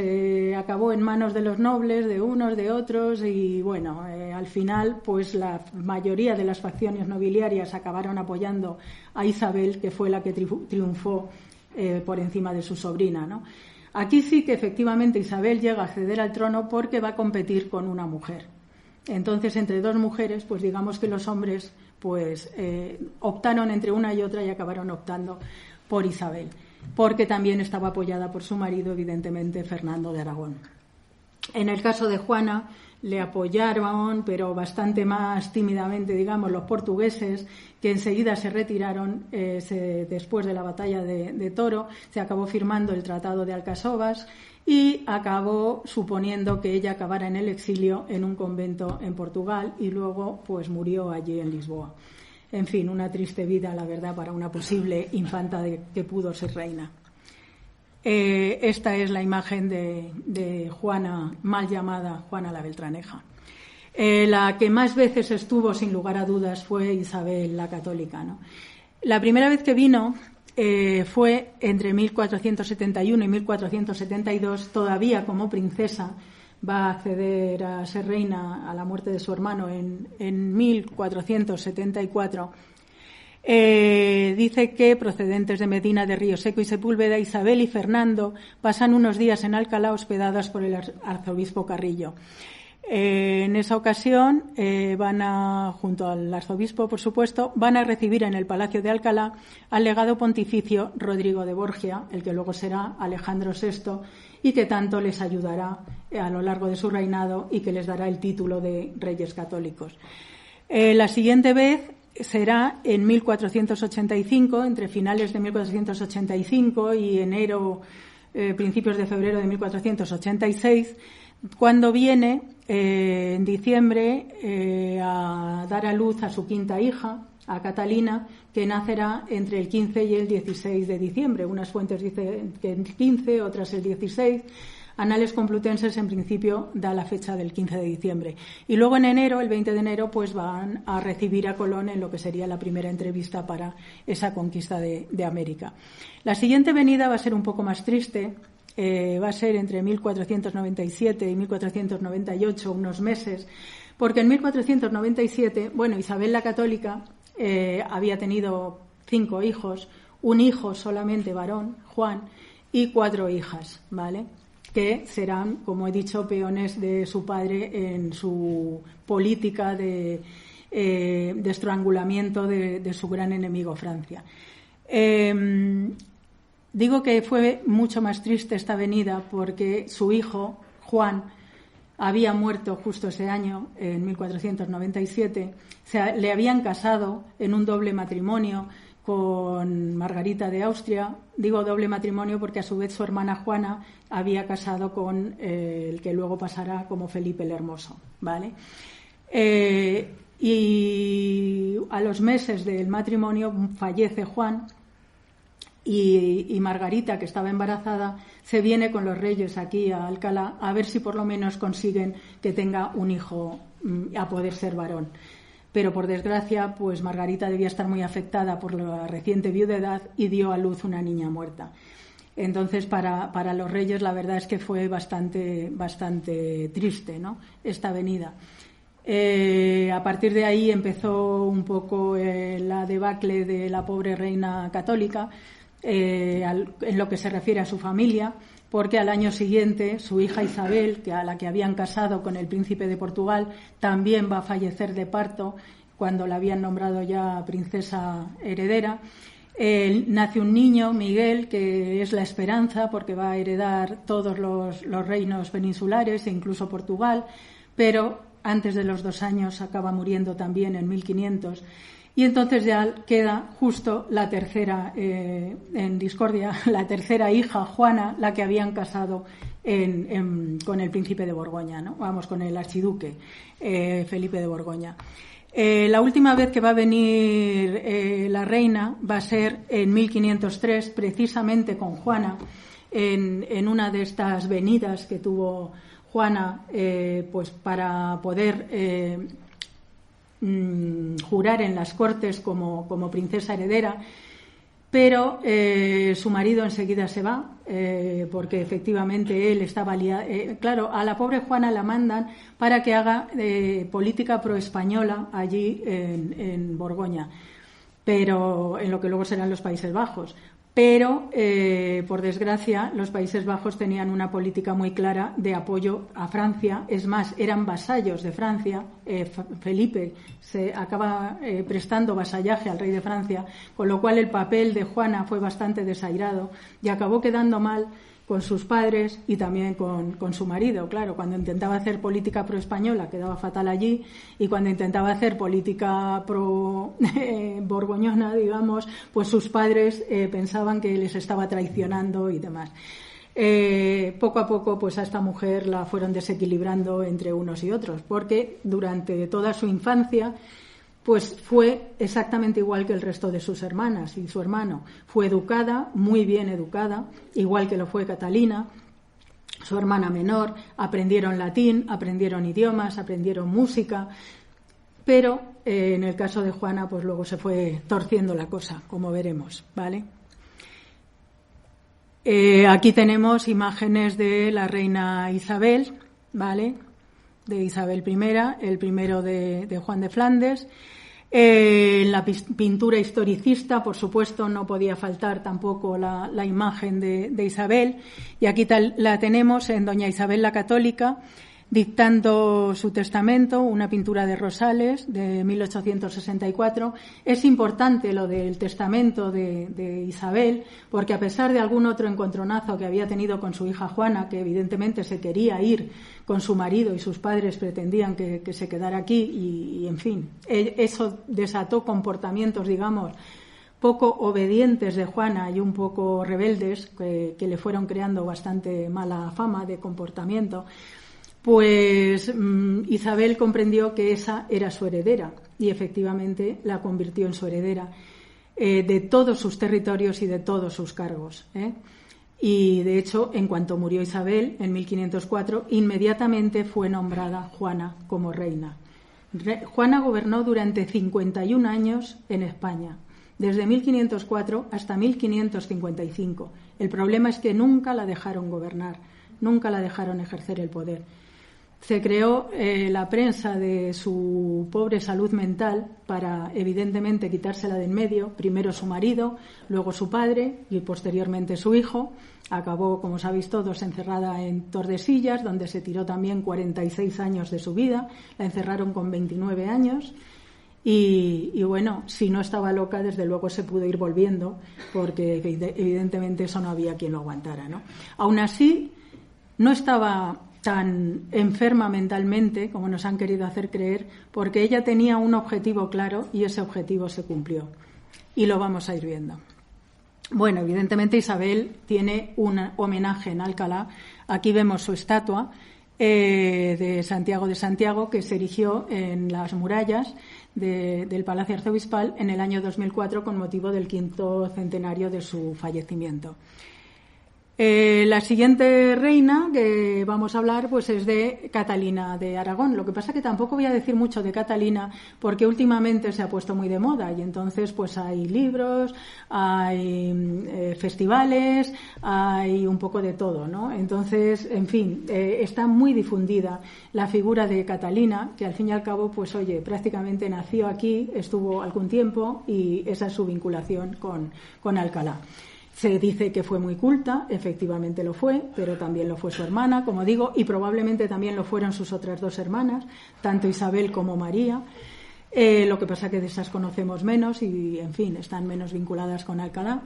S6: acabó en manos de los nobles, de unos, de otros, y bueno, al final pues la mayoría de las facciones nobiliarias acabaron apoyando a Isabel, que fue la que triunfó por encima de su sobrina, ¿no? Aquí sí que efectivamente Isabel llega a acceder al trono porque va a competir con una mujer. Entonces, entre dos mujeres, pues digamos que los hombres pues optaron entre una y otra y acabaron optando por Isabel, porque también estaba apoyada por su marido, evidentemente, Fernando de Aragón. En el caso de Juana le apoyaron, pero bastante más tímidamente, digamos, los portugueses, que enseguida se retiraron después de la batalla de Toro. Se acabó firmando el Tratado de Alcasovas y acabó suponiendo que ella acabara en el exilio en un convento en Portugal y luego pues murió allí en Lisboa. En fin, una triste vida, la verdad, para una posible infanta que pudo ser reina. Esta es la imagen de Juana, mal llamada Juana la Beltraneja. La que más veces estuvo, sin lugar a dudas, fue Isabel la Católica, ¿no? La primera vez que vino fue entre 1471 y 1472, todavía como princesa. Va a acceder a ser reina a la muerte de su hermano en 1474. Dice que, procedentes de Medina de Río Seco y Sepúlveda, Isabel y Fernando pasan unos días en Alcalá hospedadas por el arzobispo Carrillo. En esa ocasión junto al arzobispo, por supuesto, van a recibir en el Palacio de Alcalá al legado pontificio Rodrigo de Borgia, el que luego será Alejandro VI, y que tanto les ayudará a lo largo de su reinado y que les dará el título de Reyes Católicos. La siguiente vez será en 1485, entre finales de 1485 y principios de febrero de 1486, cuando viene en diciembre a dar a luz a su quinta hija, a Catalina, que nacerá entre el 15 y el 16 de diciembre. Unas fuentes dicen que el 15, otras el 16. Anales Complutenses, en principio, da la fecha del 15 de diciembre. Y luego en enero, el 20 de enero, pues van a recibir a Colón en lo que sería la primera entrevista para esa conquista de América. La siguiente venida va a ser un poco más triste. Va a ser entre 1497 y 1498, unos meses, porque en 1497, Isabel la Católica había tenido 5 hijos, un hijo solamente varón, Juan, y 4 hijas, ¿vale?, que serán, como he dicho, peones de su padre en su política de estrangulamiento de su gran enemigo, Francia. Digo que fue mucho más triste esta venida porque su hijo, Juan, había muerto justo ese año, en 1497. Le habían casado en un doble matrimonio con Margarita de Austria. Digo doble matrimonio porque a su vez su hermana Juana había casado con el que luego pasará como Felipe el Hermoso, ¿vale? Y a los meses del matrimonio fallece Juan y Margarita, que estaba embarazada, se viene con los reyes aquí a Alcalá a ver si por lo menos consiguen que tenga un hijo a poder ser varón. Pero por desgracia, pues Margarita debía estar muy afectada por la reciente viudedad y dio a luz una niña muerta. Entonces, para los reyes la verdad es que fue bastante triste, ¿no?, esta venida. A partir de ahí empezó un poco la debacle de la pobre reina católica en lo que se refiere a su familia, porque al año siguiente su hija Isabel, a la que habían casado con el príncipe de Portugal, también va a fallecer de parto cuando la habían nombrado ya princesa heredera. Nace un niño, Miguel, que es la esperanza porque va a heredar todos los reinos peninsulares e incluso Portugal, pero antes de los 2 años acaba muriendo también en 1500. Y entonces ya queda justo la tercera, en discordia, la tercera hija, Juana, la que habían casado con el príncipe de Borgoña, ¿no? Con el archiduque Felipe de Borgoña. La última vez que va a venir la reina va a ser en 1503, precisamente con Juana, en una de estas venidas que tuvo Juana, pues para poder jurar en las Cortes como princesa heredera, pero su marido enseguida se va, porque efectivamente él estaba liado. Claro, a la pobre Juana la mandan para que haga política proespañola allí en Borgoña, pero en lo que luego serán los Países Bajos. Pero, por desgracia, los Países Bajos tenían una política muy clara de apoyo a Francia. Es más, eran vasallos de Francia. Felipe se acaba prestando vasallaje al rey de Francia, con lo cual el papel de Juana fue bastante desairado y acabó quedando mal con sus padres y también con su marido. Claro, cuando intentaba hacer política pro-española quedaba fatal allí, y cuando intentaba hacer política pro-borgoñona, digamos, pues sus padres pensaban que les estaba traicionando y demás. Poco a poco, pues a esta mujer la fueron desequilibrando entre unos y otros, porque durante toda su infancia pues fue exactamente igual que el resto de sus hermanas y su hermano. Fue educada, muy bien educada, igual que lo fue Catalina, su hermana menor. Aprendieron latín, aprendieron idiomas, aprendieron música, pero en el caso de Juana, pues luego se fue torciendo la cosa, como veremos, ¿vale? Aquí tenemos imágenes de la reina Isabel, ¿vale?, de Isabel I, el primero de Juan de Flandes. En la pintura historicista, por supuesto, no podía faltar tampoco la imagen de Isabel, y aquí la tenemos en Doña Isabel la Católica, dictando su testamento, una pintura de Rosales de 1864. Es importante lo del testamento de Isabel, porque a pesar de algún otro encontronazo que había tenido con su hija Juana, que evidentemente se quería ir con su marido y sus padres pretendían que se quedara aquí, y en fin, eso desató comportamientos, digamos, poco obedientes de Juana y un poco rebeldes, que le fueron creando bastante mala fama de comportamiento. Pues Isabel comprendió que esa era su heredera, y efectivamente la convirtió en su heredera, de todos sus territorios y de todos sus cargos, Y de hecho, en cuanto murió Isabel en 1504, inmediatamente fue nombrada Juana como reina. Juana gobernó durante 51 años en España, desde 1504 hasta 1555. El problema es que nunca la dejaron gobernar, nunca la dejaron ejercer el poder. Se creó la prensa de su pobre salud mental para, evidentemente, quitársela de en medio. Primero su marido, luego su padre y posteriormente su hijo. Acabó, como sabéis todos, encerrada en Tordesillas, donde se tiró también 46 años de su vida. La encerraron con 29 años. Y bueno, si no estaba loca, desde luego se pudo ir volviendo, porque evidentemente eso no había quien lo aguantara, ¿no? Aún así, no estaba tan enferma mentalmente como nos han querido hacer creer, porque ella tenía un objetivo claro y ese objetivo se cumplió. Y lo vamos a ir viendo. Bueno, evidentemente Isabel tiene un homenaje en Alcalá. Aquí vemos su estatua de Santiago, que se erigió en las murallas del Palacio Arzobispal en el año 2004 con motivo del 5º centenario de su fallecimiento. La siguiente reina que vamos a hablar pues es de Catalina de Aragón. Lo que pasa es que tampoco voy a decir mucho de Catalina, porque últimamente se ha puesto muy de moda, y entonces pues hay libros, hay festivales, hay un poco de todo, ¿no? Entonces, en fin, está muy difundida la figura de Catalina, que al fin y al cabo, pues oye, prácticamente nació aquí, estuvo algún tiempo, y esa es su vinculación con Alcalá. Se dice que fue muy culta, efectivamente lo fue, pero también lo fue su hermana, como digo, y probablemente también lo fueron sus otras dos hermanas, tanto Isabel como María. Lo que pasa que de esas conocemos menos y, en fin, están menos vinculadas con Alcalá.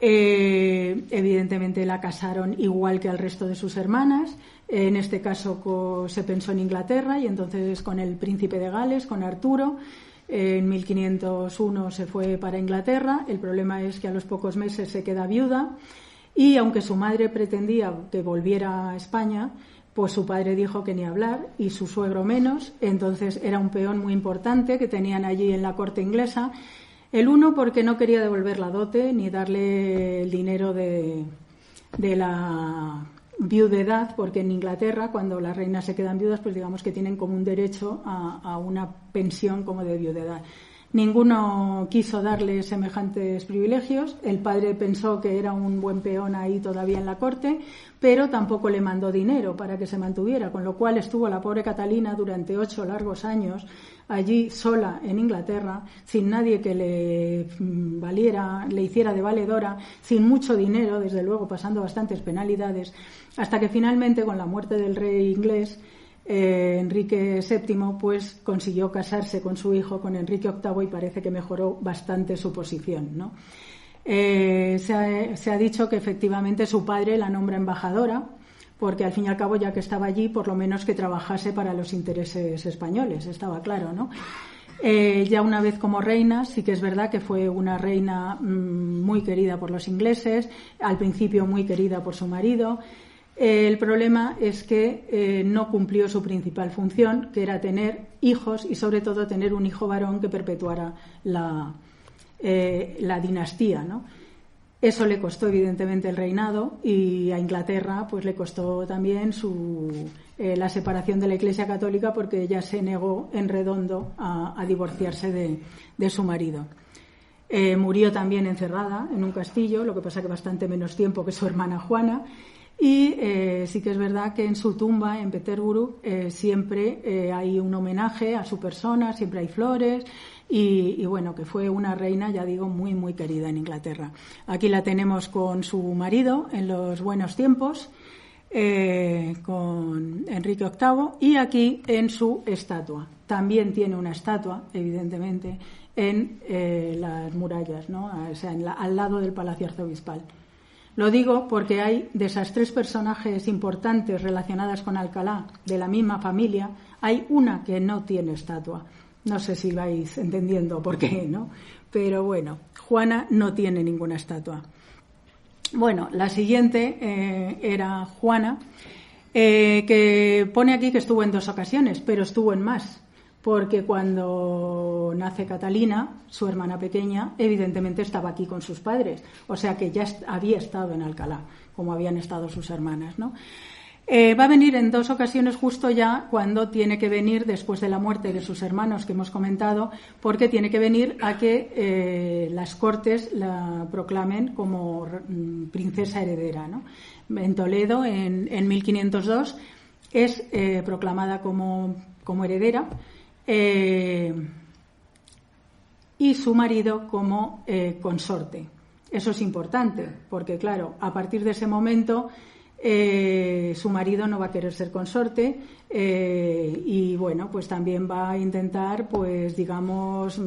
S6: Evidentemente la casaron igual que al resto de sus hermanas. En este caso se pensó en Inglaterra, y entonces con el príncipe de Gales, con Arturo. En 1501 se fue para Inglaterra. El problema es que a los pocos meses se queda viuda, y aunque su madre pretendía que volviera a España, pues su padre dijo que ni hablar, y su suegro menos. Entonces era un peón muy importante que tenían allí en la corte inglesa. El uno porque no quería devolver la dote ni darle el dinero de viudedad, porque en Inglaterra, cuando las reinas se quedan viudas, pues digamos que tienen como un derecho a una pensión como de viudedad. Ninguno quiso darle semejantes privilegios. El padre pensó que era un buen peón ahí todavía en la corte, pero tampoco le mandó dinero para que se mantuviera, con lo cual estuvo la pobre Catalina durante 8 largos años allí sola en Inglaterra, sin nadie que le valiera, le hiciera de valedora, sin mucho dinero, desde luego pasando bastantes penalidades, hasta que finalmente, con la muerte del rey inglés, Enrique VII, pues consiguió casarse con su hijo, con Enrique VIII, y parece que mejoró bastante su posición, ¿no? Se ha dicho que efectivamente su padre la nombra embajadora, porque al fin y al cabo, ya que estaba allí, por lo menos que trabajase para los intereses españoles, estaba claro, ¿no? Ya una vez como reina, sí que es verdad que fue una reina muy querida por los ingleses, al principio muy querida por su marido. El problema es que no cumplió su principal función, que era tener hijos y sobre todo tener un hijo varón que perpetuara la dinastía, ¿no? Eso le costó evidentemente el reinado, y a Inglaterra pues le costó también la separación de la Iglesia Católica, porque ella se negó en redondo a divorciarse de su marido. Murió también encerrada en un castillo, lo que pasa que bastante menos tiempo que su hermana Juana. Y sí que es verdad que en su tumba en Peterborough siempre hay un homenaje a su persona, siempre hay flores, y bueno, que fue una reina, ya digo, muy muy querida en Inglaterra. Aquí la tenemos con su marido en los buenos tiempos, con Enrique VIII, y aquí en su estatua. También tiene una estatua, evidentemente, en las murallas, ¿no? O sea, al lado del Palacio Arzobispal. Lo digo porque hay de esas 3 personajes importantes relacionadas con Alcalá, de la misma familia, hay una que no tiene estatua. No sé si vais entendiendo por qué, ¿no? Pero bueno, Juana no tiene ninguna estatua. Bueno, la siguiente era Juana, que pone aquí que estuvo en 2 ocasiones, pero estuvo en más. Porque cuando nace Catalina, su hermana pequeña, evidentemente estaba aquí con sus padres, o sea que ya había estado en Alcalá, como habían estado sus hermanas, ¿no? Va a venir en 2 ocasiones, justo ya cuando tiene que venir, después de la muerte de sus hermanos que hemos comentado, porque tiene que venir a que las Cortes la proclamen como princesa heredera, ¿no? En Toledo, en 1502, es proclamada como heredera, y su marido como consorte. Eso es importante, porque claro, a partir de ese momento su marido no va a querer ser consorte, y bueno, pues también va a intentar, pues digamos,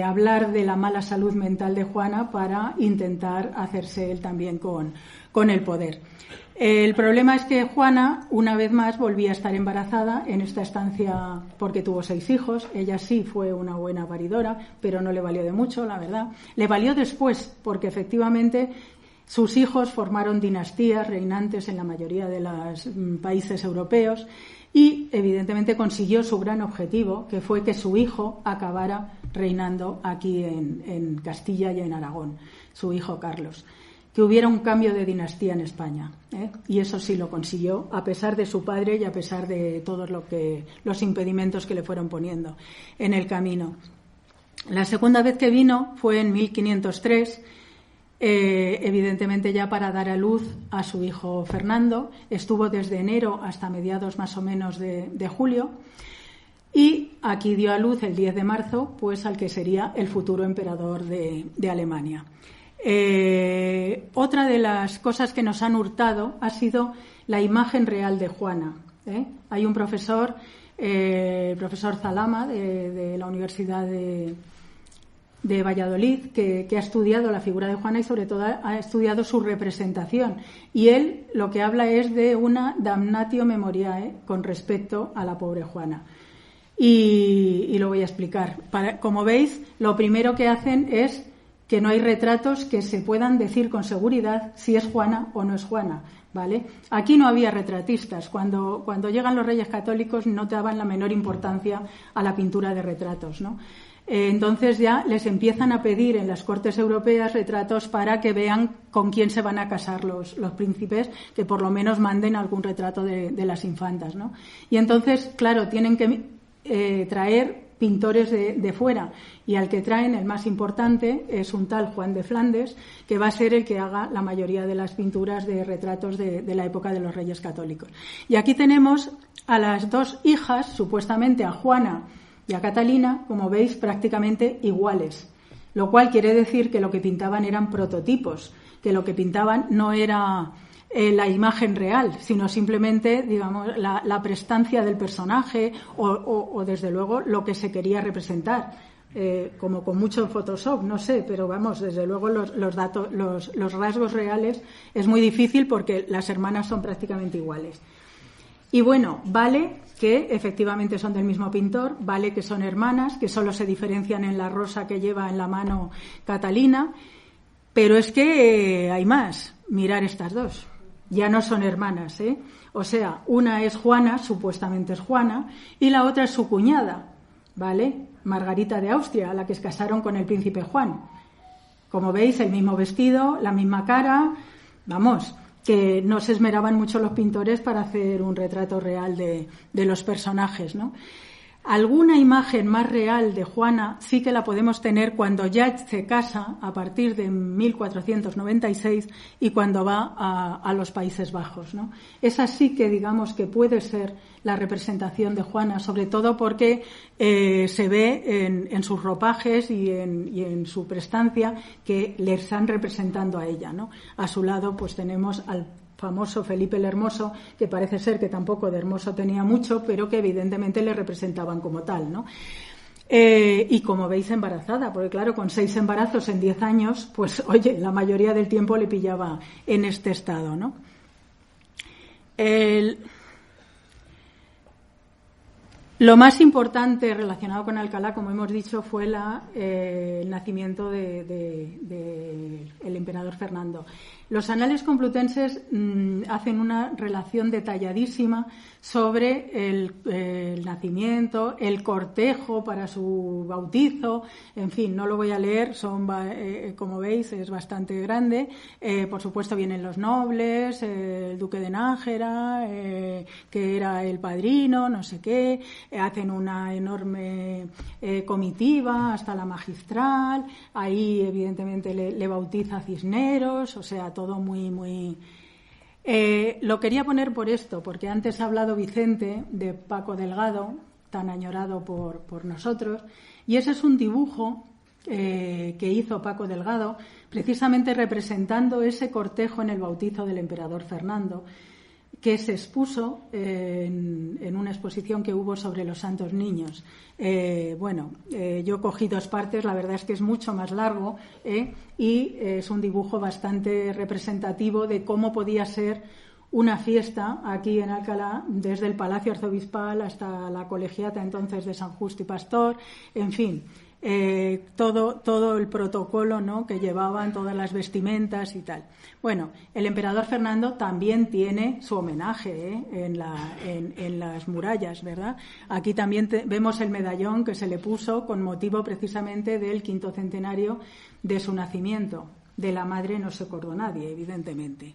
S6: hablar de la mala salud mental de Juana para intentar hacerse él también con el poder. El problema es que Juana, una vez más, volvía a estar embarazada en esta estancia, porque tuvo 6 hijos. Ella sí fue una buena paridora, pero no le valió de mucho, la verdad. Le valió después, porque efectivamente sus hijos formaron dinastías reinantes en la mayoría de los países europeos, y evidentemente consiguió su gran objetivo, que fue que su hijo acabara reinando aquí en Castilla y en Aragón, su hijo Carlos. Que hubiera un cambio de dinastía en España, y eso sí lo consiguió, a pesar de su padre y a pesar de todos los impedimentos que le fueron poniendo en el camino. La segunda vez que vino fue en 1503, evidentemente ya para dar a luz a su hijo Fernando. Estuvo desde enero hasta mediados más o menos de julio, y aquí dio a luz el 10 de marzo pues al que sería el futuro emperador de Alemania. Otra de las cosas que nos han hurtado ha sido la imagen real de Juana. Hay un profesor, el profesor Zalama de la Universidad de Valladolid, que ha estudiado la figura de Juana y sobre todo ha estudiado su representación, y él lo que habla es de una damnatio memoriae con respecto a la pobre Juana. Y lo voy a explicar. Como veis, lo primero que hacen es que no hay retratos que se puedan decir con seguridad si es Juana o no es Juana, ¿vale? Aquí no había retratistas. Cuando llegan los Reyes Católicos no daban la menor importancia a la pintura de retratos, ¿no? Entonces ya les empiezan a pedir en las cortes europeas retratos para que vean con quién se van a casar los príncipes, que por lo menos manden algún retrato de las infantas, ¿no? Y entonces, claro, tienen que traer pintores de fuera, y al que traen, el más importante, es un tal Juan de Flandes, que va a ser el que haga la mayoría de las pinturas de retratos de la época de los Reyes Católicos. Y aquí tenemos a las dos hijas, supuestamente a Juana y a Catalina, como veis, prácticamente iguales, lo cual quiere decir que lo que pintaban eran prototipos, que lo que pintaban no era la imagen real, sino simplemente, digamos, la prestancia del personaje o desde luego lo que se quería representar, como con mucho Photoshop, no sé, pero vamos, desde luego los rasgos reales es muy difícil porque las hermanas son prácticamente iguales. Y bueno, vale que efectivamente son del mismo pintor, vale que son hermanas, que solo se diferencian en la rosa que lleva en la mano Catalina, pero es que hay más. Mirar estas dos. Ya no son hermanas, ¿eh? O sea, una es Juana, supuestamente es Juana, y la otra es su cuñada, ¿vale? Margarita de Austria, a la que se casaron con el príncipe Juan. Como veis, el mismo vestido, la misma cara, vamos, que no se esmeraban mucho los pintores para hacer un retrato real de los personajes, ¿no? Alguna imagen más real de Juana sí que la podemos tener cuando ya se casa a partir de 1496 y cuando va a los Países Bajos, ¿no? Esa sí que digamos que puede ser la representación de Juana, sobre todo porque se ve en sus ropajes y en su prestancia que le están representando a ella, ¿no? A su lado pues tenemos al famoso Felipe el Hermoso, que parece ser que tampoco de hermoso tenía mucho, pero que evidentemente le representaban como tal, ¿no? Y como veis, embarazada, porque claro, con 6 embarazos en 10 años, pues oye, la mayoría del tiempo le pillaba en este estado, ¿no? Lo más importante relacionado con Alcalá, como hemos dicho, fue el nacimiento del emperador Fernando. Los anales complutenses hacen una relación detalladísima sobre el nacimiento, el cortejo para su bautizo, en fin, no lo voy a leer, como veis, es bastante grande. Por supuesto vienen los nobles, el duque de Nájera, que era el padrino, no sé qué, hacen una enorme comitiva hasta la magistral, ahí evidentemente le bautiza Cisneros, o sea, todo muy... lo quería poner por esto, porque antes ha hablado Vicente de Paco Delgado, tan añorado por nosotros, y ese es un dibujo que hizo Paco Delgado, precisamente representando ese cortejo en el bautizo del emperador Fernando, que se expuso en una exposición que hubo sobre los santos niños. Yo cogí 2 partes, la verdad es que es mucho más largo, y es un dibujo bastante representativo de cómo podía ser una fiesta aquí en Alcalá, desde el Palacio Arzobispal hasta la colegiata entonces de San Justo y Pastor, en fin. Todo el protocolo, ¿no?, que llevaban, todas las vestimentas y tal. Bueno, el emperador Fernando también tiene su homenaje en las murallas, ¿verdad? Aquí también vemos el medallón que se le puso con motivo precisamente del 5º centenario de su nacimiento. De la madre no se acordó nadie, evidentemente,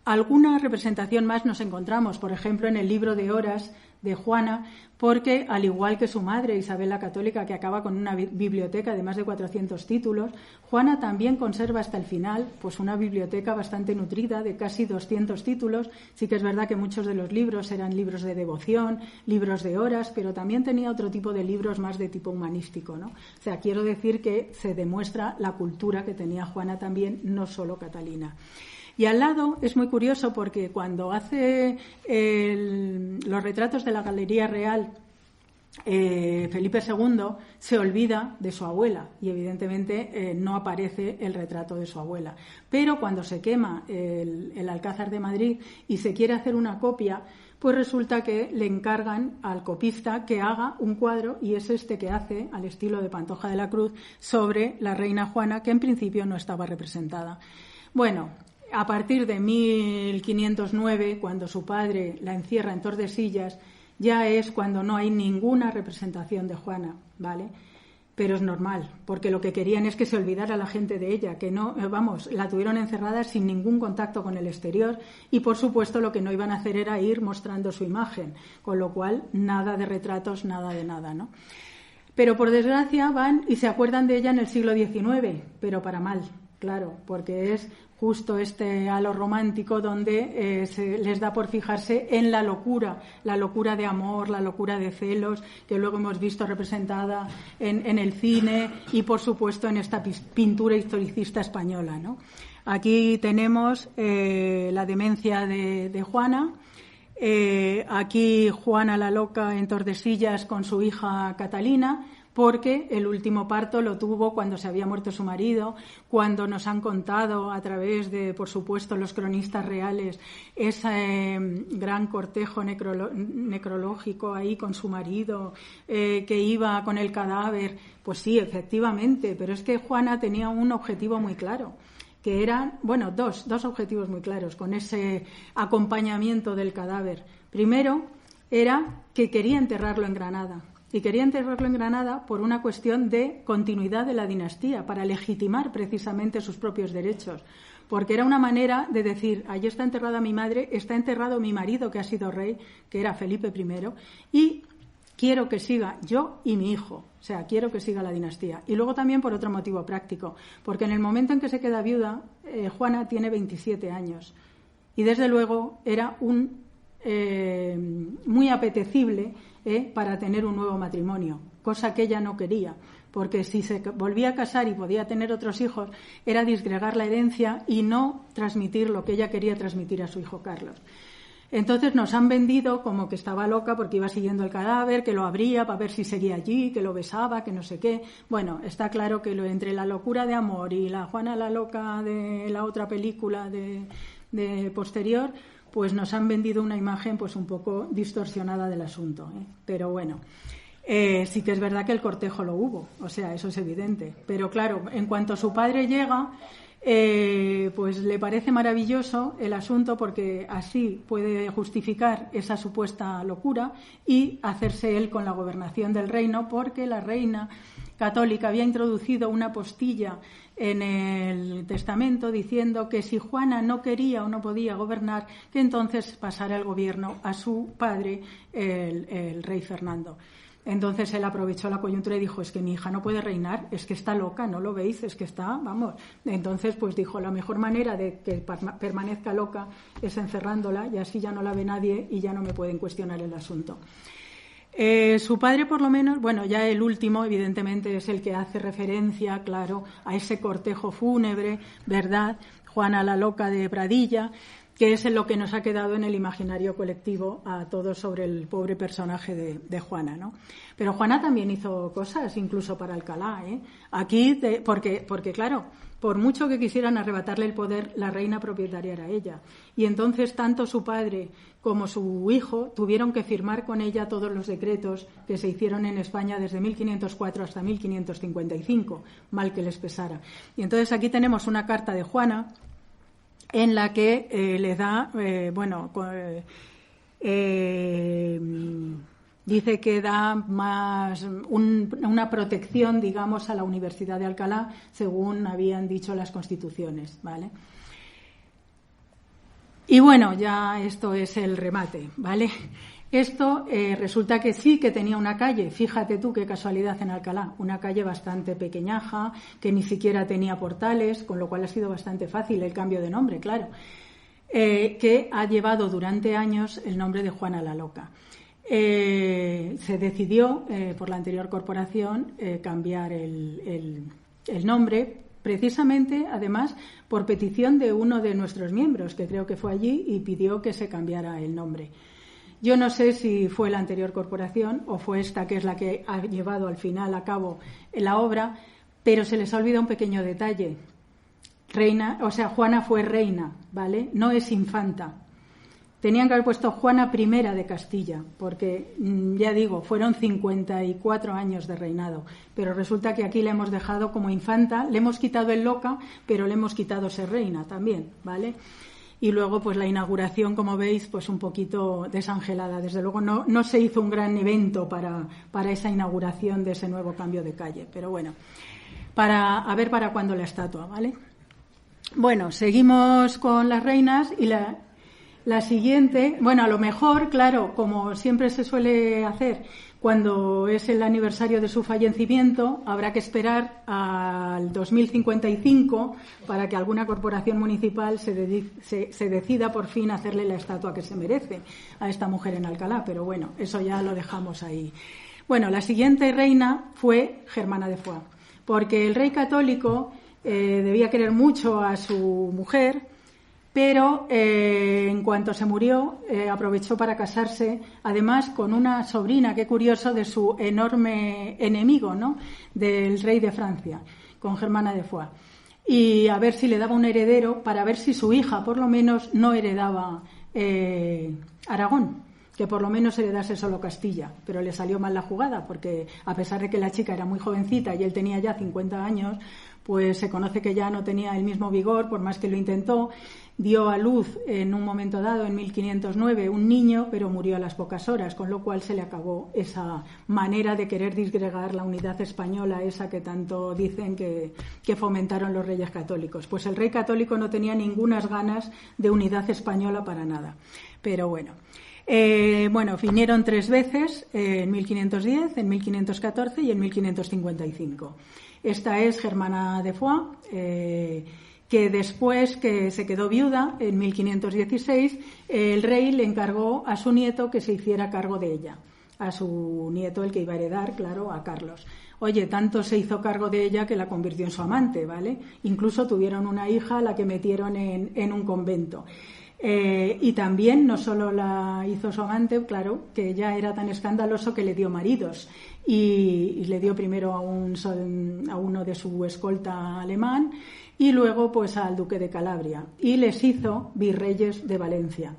S6: Alguna representación más nos encontramos, por ejemplo, en el libro de horas de Juana, porque al igual que su madre Isabel la Católica, que acaba con una biblioteca de más de 400 títulos, Juana también conserva hasta el final pues una biblioteca bastante nutrida de casi 200 títulos. Sí que es verdad que muchos de los libros eran libros de devoción, libros de horas, pero también tenía otro tipo de libros más de tipo humanístico, ¿no? O sea, quiero decir que se demuestra la cultura que tenía Juana también, no solo Catalina. Y al lado es muy curioso porque cuando hace los retratos de la Galería Real, Felipe II se olvida de su abuela y evidentemente no aparece el retrato de su abuela. Pero cuando se quema el Alcázar de Madrid y se quiere hacer una copia, pues resulta que le encargan al copista que haga un cuadro, y es este que hace, al estilo de Pantoja de la Cruz, sobre la reina Juana, que en principio no estaba representada. Bueno, a partir de 1509, cuando su padre la encierra en Tordesillas, ya es cuando no hay ninguna representación de Juana, ¿vale? Pero es normal, porque lo que querían es que se olvidara la gente de ella, que no, la tuvieron encerrada sin ningún contacto con el exterior y, por supuesto, lo que no iban a hacer era ir mostrando su imagen, con lo cual nada de retratos, nada de nada, ¿no? Pero, por desgracia, van y se acuerdan de ella en el siglo XIX, pero para mal, claro, porque es justo este halo romántico donde se les da por fijarse en la locura de amor, la locura de celos, que luego hemos visto representada en el cine y, por supuesto, en esta pintura historicista española, ¿no? Aquí tenemos la demencia de Juana. Aquí Juana la loca en Tordesillas con su hija Catalina, porque el último parto lo tuvo cuando se había muerto su marido, cuando nos han contado a través de, por supuesto, los cronistas reales, ese gran cortejo necrológico ahí con su marido, que iba con el cadáver. Pues sí, efectivamente, pero es que Juana tenía un objetivo muy claro, que eran, dos objetivos muy claros con ese acompañamiento del cadáver. Primero, era que quería enterrarlo en Granada. Y quería enterrarlo en Granada por una cuestión de continuidad de la dinastía, para legitimar precisamente sus propios derechos. Porque era una manera de decir, allí está enterrada mi madre, está enterrado mi marido, que ha sido rey, que era Felipe I, y quiero que siga yo y mi hijo. O sea, quiero que siga la dinastía. Y luego también por otro motivo práctico, porque en el momento en que se queda viuda, Juana tiene 27 años. Y desde luego era muy apetecible para tener un nuevo matrimonio, cosa que ella no quería, porque si se volvía a casar y podía tener otros hijos, era disgregar la herencia y no transmitir lo que ella quería transmitir a su hijo Carlos. Entonces nos han vendido como que estaba loca porque iba siguiendo el cadáver, que lo abría para ver si seguía allí, que lo besaba, que no sé qué. Bueno, está claro que entre la locura de amor y la Juana la loca de la otra película de posterior, pues nos han vendido una imagen pues un poco distorsionada del asunto, ¿eh? Pero bueno, sí que es verdad que el cortejo lo hubo, o sea, eso es evidente. Pero claro, en cuanto su padre llega, pues le parece maravilloso el asunto, porque así puede justificar esa supuesta locura y hacerse él con la gobernación del reino, porque la reina católica había introducido una postilla en el testamento diciendo que si Juana no quería o no podía gobernar, que entonces pasara el gobierno a su padre, el rey Fernando. Entonces él aprovechó la coyuntura y dijo, es que mi hija no puede reinar, es que está loca, ¿no lo veis? Es que está, vamos. Entonces pues dijo, la mejor manera de que permanezca loca es encerrándola, y así ya no la ve nadie y ya no me pueden cuestionar el asunto. Su padre, por lo menos, ya el último, evidentemente, es el que hace referencia, claro, a ese cortejo fúnebre, ¿verdad? Juana la loca de Pradilla, que es en lo que nos ha quedado en el imaginario colectivo a todos sobre el pobre personaje de Juana, ¿no? Pero Juana también hizo cosas, incluso para Alcalá, ¿eh? Aquí, porque claro, por mucho que quisieran arrebatarle el poder, la reina propietaria era ella. Y entonces tanto su padre como su hijo tuvieron que firmar con ella todos los decretos que se hicieron en España desde 1504 hasta 1555, mal que les pesara. Y entonces aquí tenemos una carta de Juana en la que le da, dice que da más una protección, digamos, a la Universidad de Alcalá, según habían dicho las constituciones, ¿vale? Y bueno, ya esto es el remate, ¿vale? Esto resulta que sí que tenía una calle, fíjate tú qué casualidad en Alcalá, una calle bastante pequeñaja, que ni siquiera tenía portales, con lo cual ha sido bastante fácil el cambio de nombre, claro, que ha llevado durante años el nombre de Juana la Loca. Se decidió por la anterior corporación cambiar el nombre, precisamente, además, por petición de uno de nuestros miembros, que creo que fue allí y pidió que se cambiara el nombre. Yo no sé si fue la anterior corporación o fue esta, que es la que ha llevado al final a cabo la obra, pero se les ha olvidado un pequeño detalle. Juana fue reina, ¿vale? No es infanta. Tenían que haber puesto Juana I de Castilla, porque, ya digo, fueron 54 años de reinado. Pero resulta que aquí le hemos dejado como infanta, le hemos quitado el loca, pero le hemos quitado ser reina también, ¿vale? y luego pues la inauguración, como veis, pues un poquito desangelada. Desde luego no se hizo un gran evento para esa inauguración de ese nuevo cambio de calle, pero bueno, a ver para cuándo la estatua, ¿vale? Bueno, seguimos con las reinas y la siguiente, bueno, a lo mejor, claro, como siempre se suele hacer, cuando es el aniversario de su fallecimiento, habrá que esperar al 2055 para que alguna corporación municipal se decida por fin a hacerle la estatua que se merece a esta mujer en Alcalá, pero bueno, eso ya lo dejamos ahí. Bueno, la siguiente reina fue Germana de Foix, porque el rey católico debía querer mucho a su mujer, pero en cuanto se murió aprovechó para casarse, además con una sobrina, qué curioso, de su enorme enemigo, ¿no?, del rey de Francia, con Germana de Foix, y a ver si le daba un heredero, para ver si su hija por lo menos no heredaba Aragón, que por lo menos heredase solo Castilla, pero le salió mal la jugada, porque a pesar de que la chica era muy jovencita y él tenía ya 50 años, pues se conoce que ya no tenía el mismo vigor, por más que lo intentó. Dio a luz en un momento dado, en 1509, un niño, pero murió a las pocas horas, con lo cual se le acabó esa manera de querer disgregar la unidad española, esa que tanto dicen que fomentaron los reyes católicos. Pues el rey católico no tenía ningunas ganas de unidad española para nada. Pero bueno. Vinieron 3 veces, en 1510, en 1514 y en 1555. Esta es Germana de Foix, que después que se quedó viuda, en 1516, el rey le encargó a su nieto que se hiciera cargo de ella, a su nieto, el que iba a heredar, claro, a Carlos. Oye, tanto se hizo cargo de ella que la convirtió en su amante, ¿vale? Incluso tuvieron una hija a la que metieron en un convento. Y también no solo la hizo su amante, claro, que ya era tan escandaloso que le dio maridos y le dio primero a uno de su escolta alemán y luego pues al duque de Calabria y les hizo virreyes de Valencia.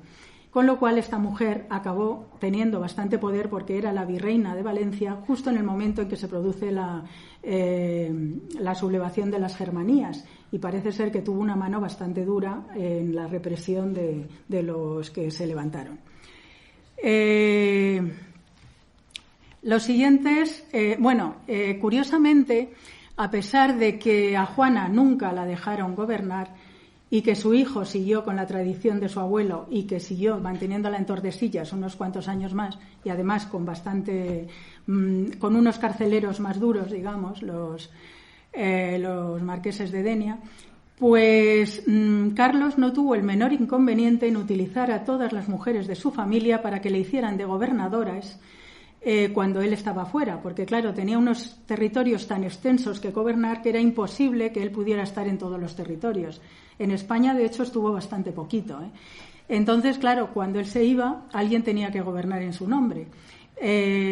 S6: Con lo cual esta mujer acabó teniendo bastante poder porque era la virreina de Valencia justo en el momento en que se produce la sublevación de las Germanías, y parece ser que tuvo una mano bastante dura en la represión de los que se levantaron. Los siguientes, curiosamente, a pesar de que a Juana nunca la dejaron gobernar, y que su hijo siguió con la tradición de su abuelo y que siguió manteniéndola en Tordesillas unos cuantos años más y además con unos carceleros más duros, digamos, los marqueses de Denia, pues Carlos no tuvo el menor inconveniente en utilizar a todas las mujeres de su familia para que le hicieran de gobernadoras cuando él estaba fuera, porque claro, tenía unos territorios tan extensos que gobernar que era imposible que él pudiera estar en todos los territorios. En España, de hecho, estuvo bastante poquito, ¿eh? Entonces, claro, cuando él se iba, alguien tenía que gobernar en su nombre.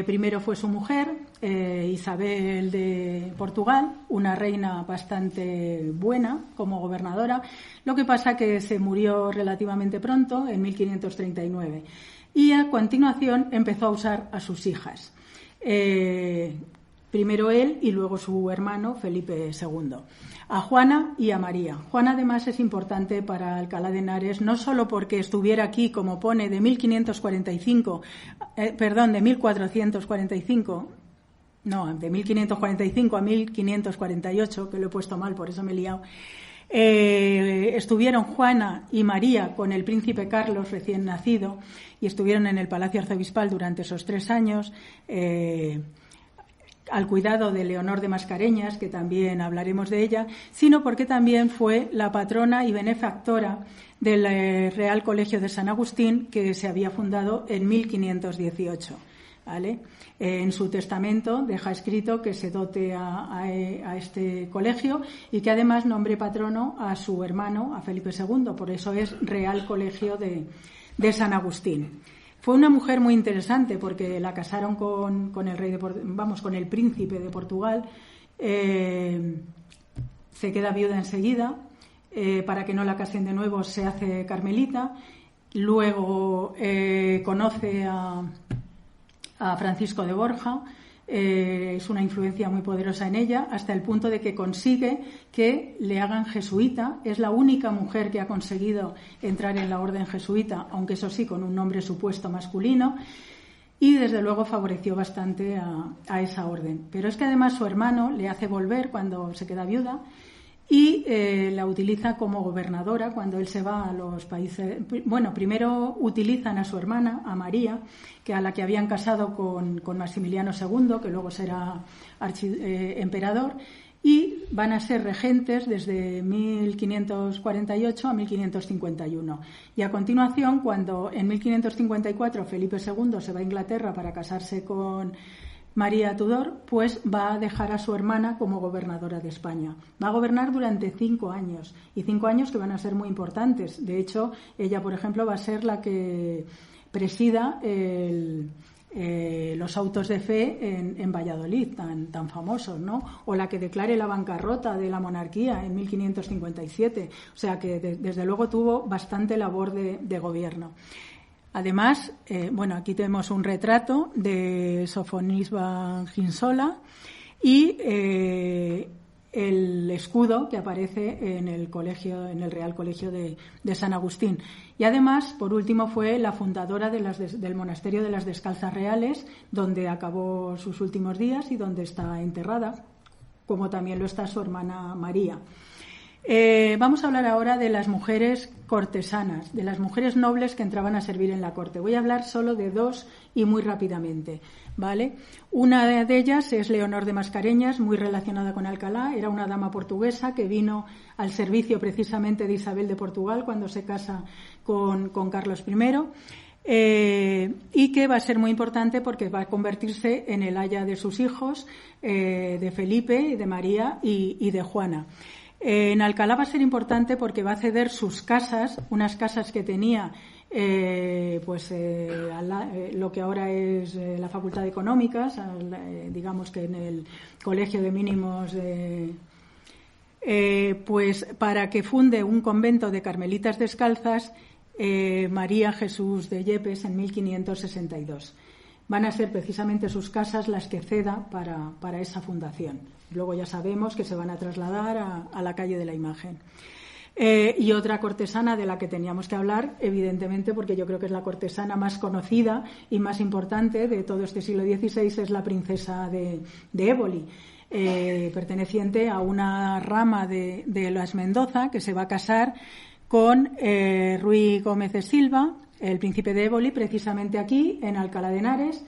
S6: Primero fue su mujer, Isabel de Portugal, una reina bastante buena como gobernadora. Lo que pasa que se murió relativamente pronto, en 1539. Y a continuación empezó a usar a sus hijas. Primero él y luego su hermano Felipe II. A Juana y a María. Juana además es importante para Alcalá de Henares, no solo porque estuviera aquí, como pone, de 1545 a 1548, que lo he puesto mal, por eso me he liado. Estuvieron Juana y María con el príncipe Carlos recién nacido y estuvieron en el Palacio Arzobispal durante esos 3 años, al cuidado de Leonor de Mascareñas, que también hablaremos de ella, sino porque también fue la patrona y benefactora del Real Colegio de San Agustín, que se había fundado en 1518. ¿Vale? En su testamento deja escrito que se dote a este colegio y que además nombre patrono a su hermano, a Felipe II, por eso es Real Colegio de San Agustín. Fue una mujer muy interesante porque la casaron con el príncipe de Portugal. Se queda viuda enseguida. Para que no la casen de nuevo se hace carmelita. Luego conoce a Francisco de Borja, es una influencia muy poderosa en ella, hasta el punto de que consigue que le hagan jesuita. Es la única mujer que ha conseguido entrar en la orden jesuita, aunque eso sí, con un nombre supuesto masculino, y desde luego favoreció bastante a esa orden. Pero es que además su hermano le hace volver cuando se queda viuda y la utiliza como gobernadora cuando él se va a los países. Bueno, primero utilizan a su hermana, a María, a la que habían casado con Maximiliano II, que luego será emperador, y van a ser regentes desde 1548 a 1551. Y a continuación, cuando en 1554 Felipe II se va a Inglaterra para casarse con María Tudor, pues va a dejar a su hermana como gobernadora de España. Va a gobernar durante 5 años, y 5 años que van a ser muy importantes. De hecho, ella, por ejemplo, va a ser la que presida los autos de fe en Valladolid, tan famosos, ¿no? O la que declare la bancarrota de la monarquía en 1557. O sea que desde luego tuvo bastante labor de gobierno. Además, aquí tenemos un retrato de Sofonisba Ginsola y el escudo que aparece en el Real Colegio de San Agustín. Y además, por último, fue la fundadora del monasterio de las Descalzas Reales, donde acabó sus últimos días y donde está enterrada, como también lo está su hermana María. Vamos a hablar ahora de las mujeres cortesanas, de las mujeres nobles que entraban a servir en la corte. Voy a hablar solo de 2 y muy rápidamente, ¿vale? Una de ellas es Leonor de Mascareñas, muy relacionada con Alcalá. Era una dama portuguesa que vino al servicio precisamente de Isabel de Portugal cuando se casa con Carlos I. Y que va a ser muy importante porque va a convertirse en el aya de sus hijos, de Felipe, de María y de Juana. En Alcalá va a ser importante porque va a ceder sus casas, unas casas que tenía lo que ahora es la Facultad de Económicas, digamos que en el Colegio de Mínimos, pues para que funde un convento de carmelitas descalzas, María Jesús de Yepes, en 1562. Van a ser precisamente sus casas las que ceda para esa fundación. Luego ya sabemos que se van a trasladar a la calle de la Imagen. Y otra cortesana de la que teníamos que hablar, evidentemente, porque yo creo que es la cortesana más conocida y más importante de todo este siglo XVI, es la princesa de Éboli, perteneciente a una rama de las Mendoza, que se va a casar con Ruy Gómez de Silva, el príncipe de Éboli, precisamente aquí, en Alcalá de Henares.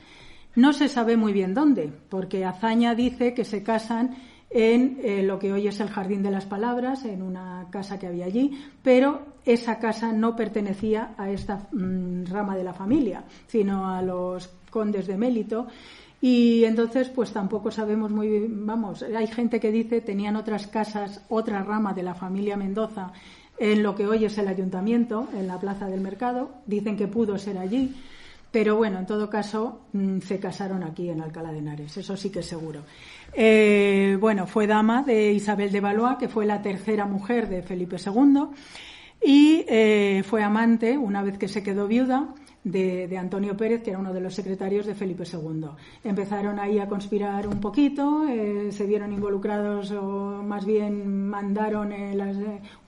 S6: No se sabe muy bien dónde, porque Azaña dice que se casan en lo que hoy es el Jardín de las Palabras, en una casa que había allí, pero esa casa no pertenecía a esta rama de la familia, sino a los condes de Mélito. Y entonces, pues tampoco sabemos muy bien, hay gente que dice tenían otras casas, otra rama de la familia Mendoza, en lo que hoy es el ayuntamiento, en la Plaza del Mercado. Dicen que pudo ser allí, pero bueno, en todo caso se casaron aquí en Alcalá de Henares, eso sí que es seguro. Fue dama de Isabel de Valois, que fue la tercera mujer de Felipe II, y fue amante, una vez que se quedó viuda, de Antonio Pérez, que era uno de los secretarios de Felipe II. Empezaron ahí a conspirar un poquito, se vieron involucrados, o más bien mandaron,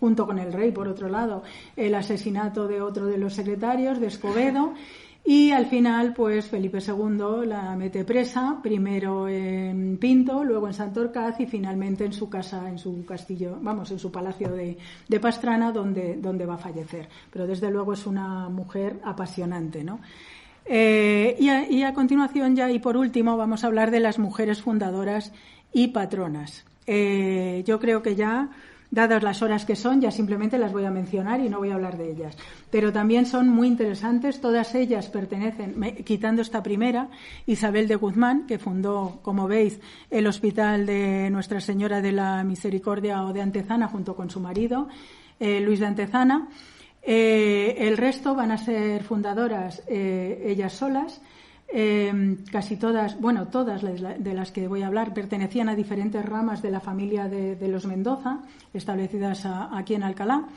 S6: junto con el rey, por otro lado, el asesinato de otro de los secretarios, de Escobedo, y al final, pues Felipe II la mete presa, primero en Pinto, luego en Santorcaz y finalmente en su casa, en su castillo, en su palacio de Pastrana, donde va a fallecer. Pero desde luego es una mujer apasionante, ¿no? Y a continuación ya, y por último, vamos a hablar de las mujeres fundadoras y patronas. Yo creo que ya, dadas las horas que son, ya simplemente las voy a mencionar y no voy a hablar de ellas. Pero también son muy interesantes. Todas ellas pertenecen, quitando esta primera, Isabel de Guzmán, que fundó, como veis, el Hospital de Nuestra Señora de la Misericordia o de Antezana junto con su marido, Luis de Antezana. El resto van a ser fundadoras ellas solas. Casi todas, todas de las que voy a hablar pertenecían a diferentes ramas de la familia de los Mendoza, establecidas aquí en Alcalá.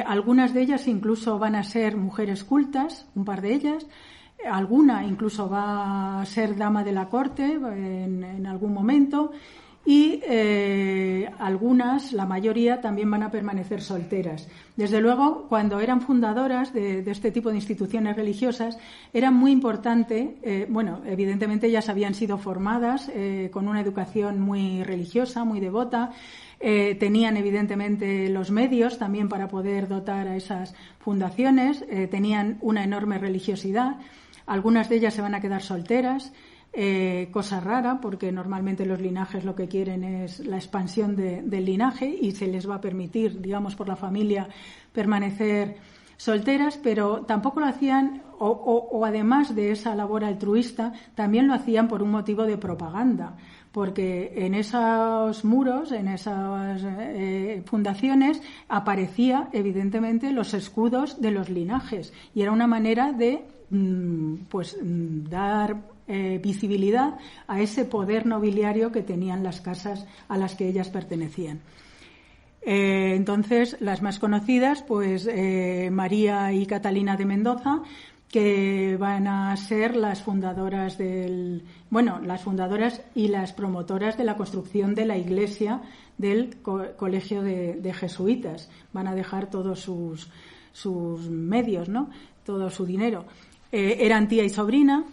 S6: Algunas de ellas incluso van a ser mujeres cultas, un par de ellas. alguna incluso va a ser dama de la corte en algún momento, y algunas, la mayoría, también van a permanecer solteras. Desde luego, cuando eran fundadoras de este tipo de instituciones religiosas, era muy importante, evidentemente ellas habían sido formadas con una educación muy religiosa, muy devota, tenían evidentemente los medios también para poder dotar a esas fundaciones, tenían una enorme religiosidad, algunas de ellas se van a quedar solteras, cosa rara porque normalmente los linajes lo que quieren es la expansión del linaje y se les va a permitir, digamos, por la familia permanecer solteras, pero tampoco lo hacían, o además de esa labor altruista, también lo hacían por un motivo de propaganda, porque en esos muros, en esas fundaciones, aparecía evidentemente los escudos de los linajes y era una manera de dar visibilidad a ese poder nobiliario que tenían las casas a las que ellas pertenecían. Entonces, las más conocidas, pues María y Catalina de Mendoza, que van a ser las fundadoras las fundadoras y las promotoras de la construcción de la iglesia del colegio de jesuitas. Van a dejar todos sus medios, ¿no? Todo su dinero. Eran tía y sobrina.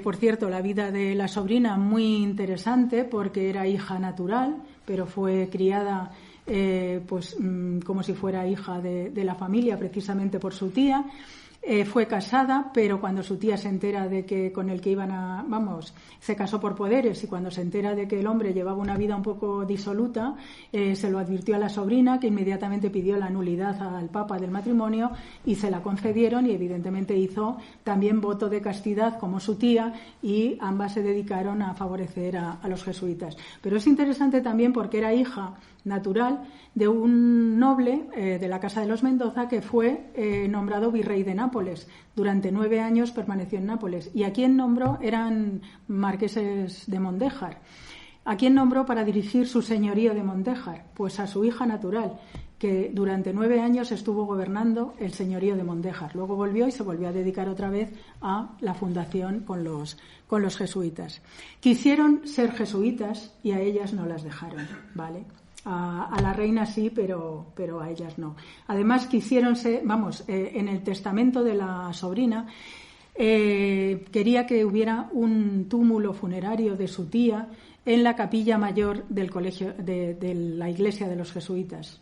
S6: Por cierto, la vida de la sobrina muy interesante porque era hija natural, pero fue criada como si fuera hija de la familia, precisamente por su tía. Fue casada, pero cuando su tía se entera de que con el que iban se casó por poderes, y cuando se entera de que el hombre llevaba una vida un poco disoluta, se lo advirtió a la sobrina, que inmediatamente pidió la nulidad al Papa del matrimonio y se la concedieron, y evidentemente hizo también voto de castidad como su tía, y ambas se dedicaron a favorecer a los jesuitas. Pero es interesante también porque era hija natural de un noble de la Casa de los Mendoza que fue nombrado virrey de Nápoles. Durante 9 años permaneció en Nápoles. ¿Y a quién nombró? Eran marqueses de Mondéjar. ¿A quién nombró para dirigir su señorío de Mondéjar? Pues a su hija natural, que durante 9 años estuvo gobernando el señorío de Mondéjar. Luego volvió y se volvió a dedicar otra vez a la fundación con los jesuitas. Quisieron ser jesuitas y a ellas no las dejaron, ¿vale? A la reina sí, pero a ellas no. Además quisieron ser, en el testamento de la sobrina quería que hubiera un túmulo funerario de su tía en la capilla mayor del colegio de la iglesia de los jesuitas.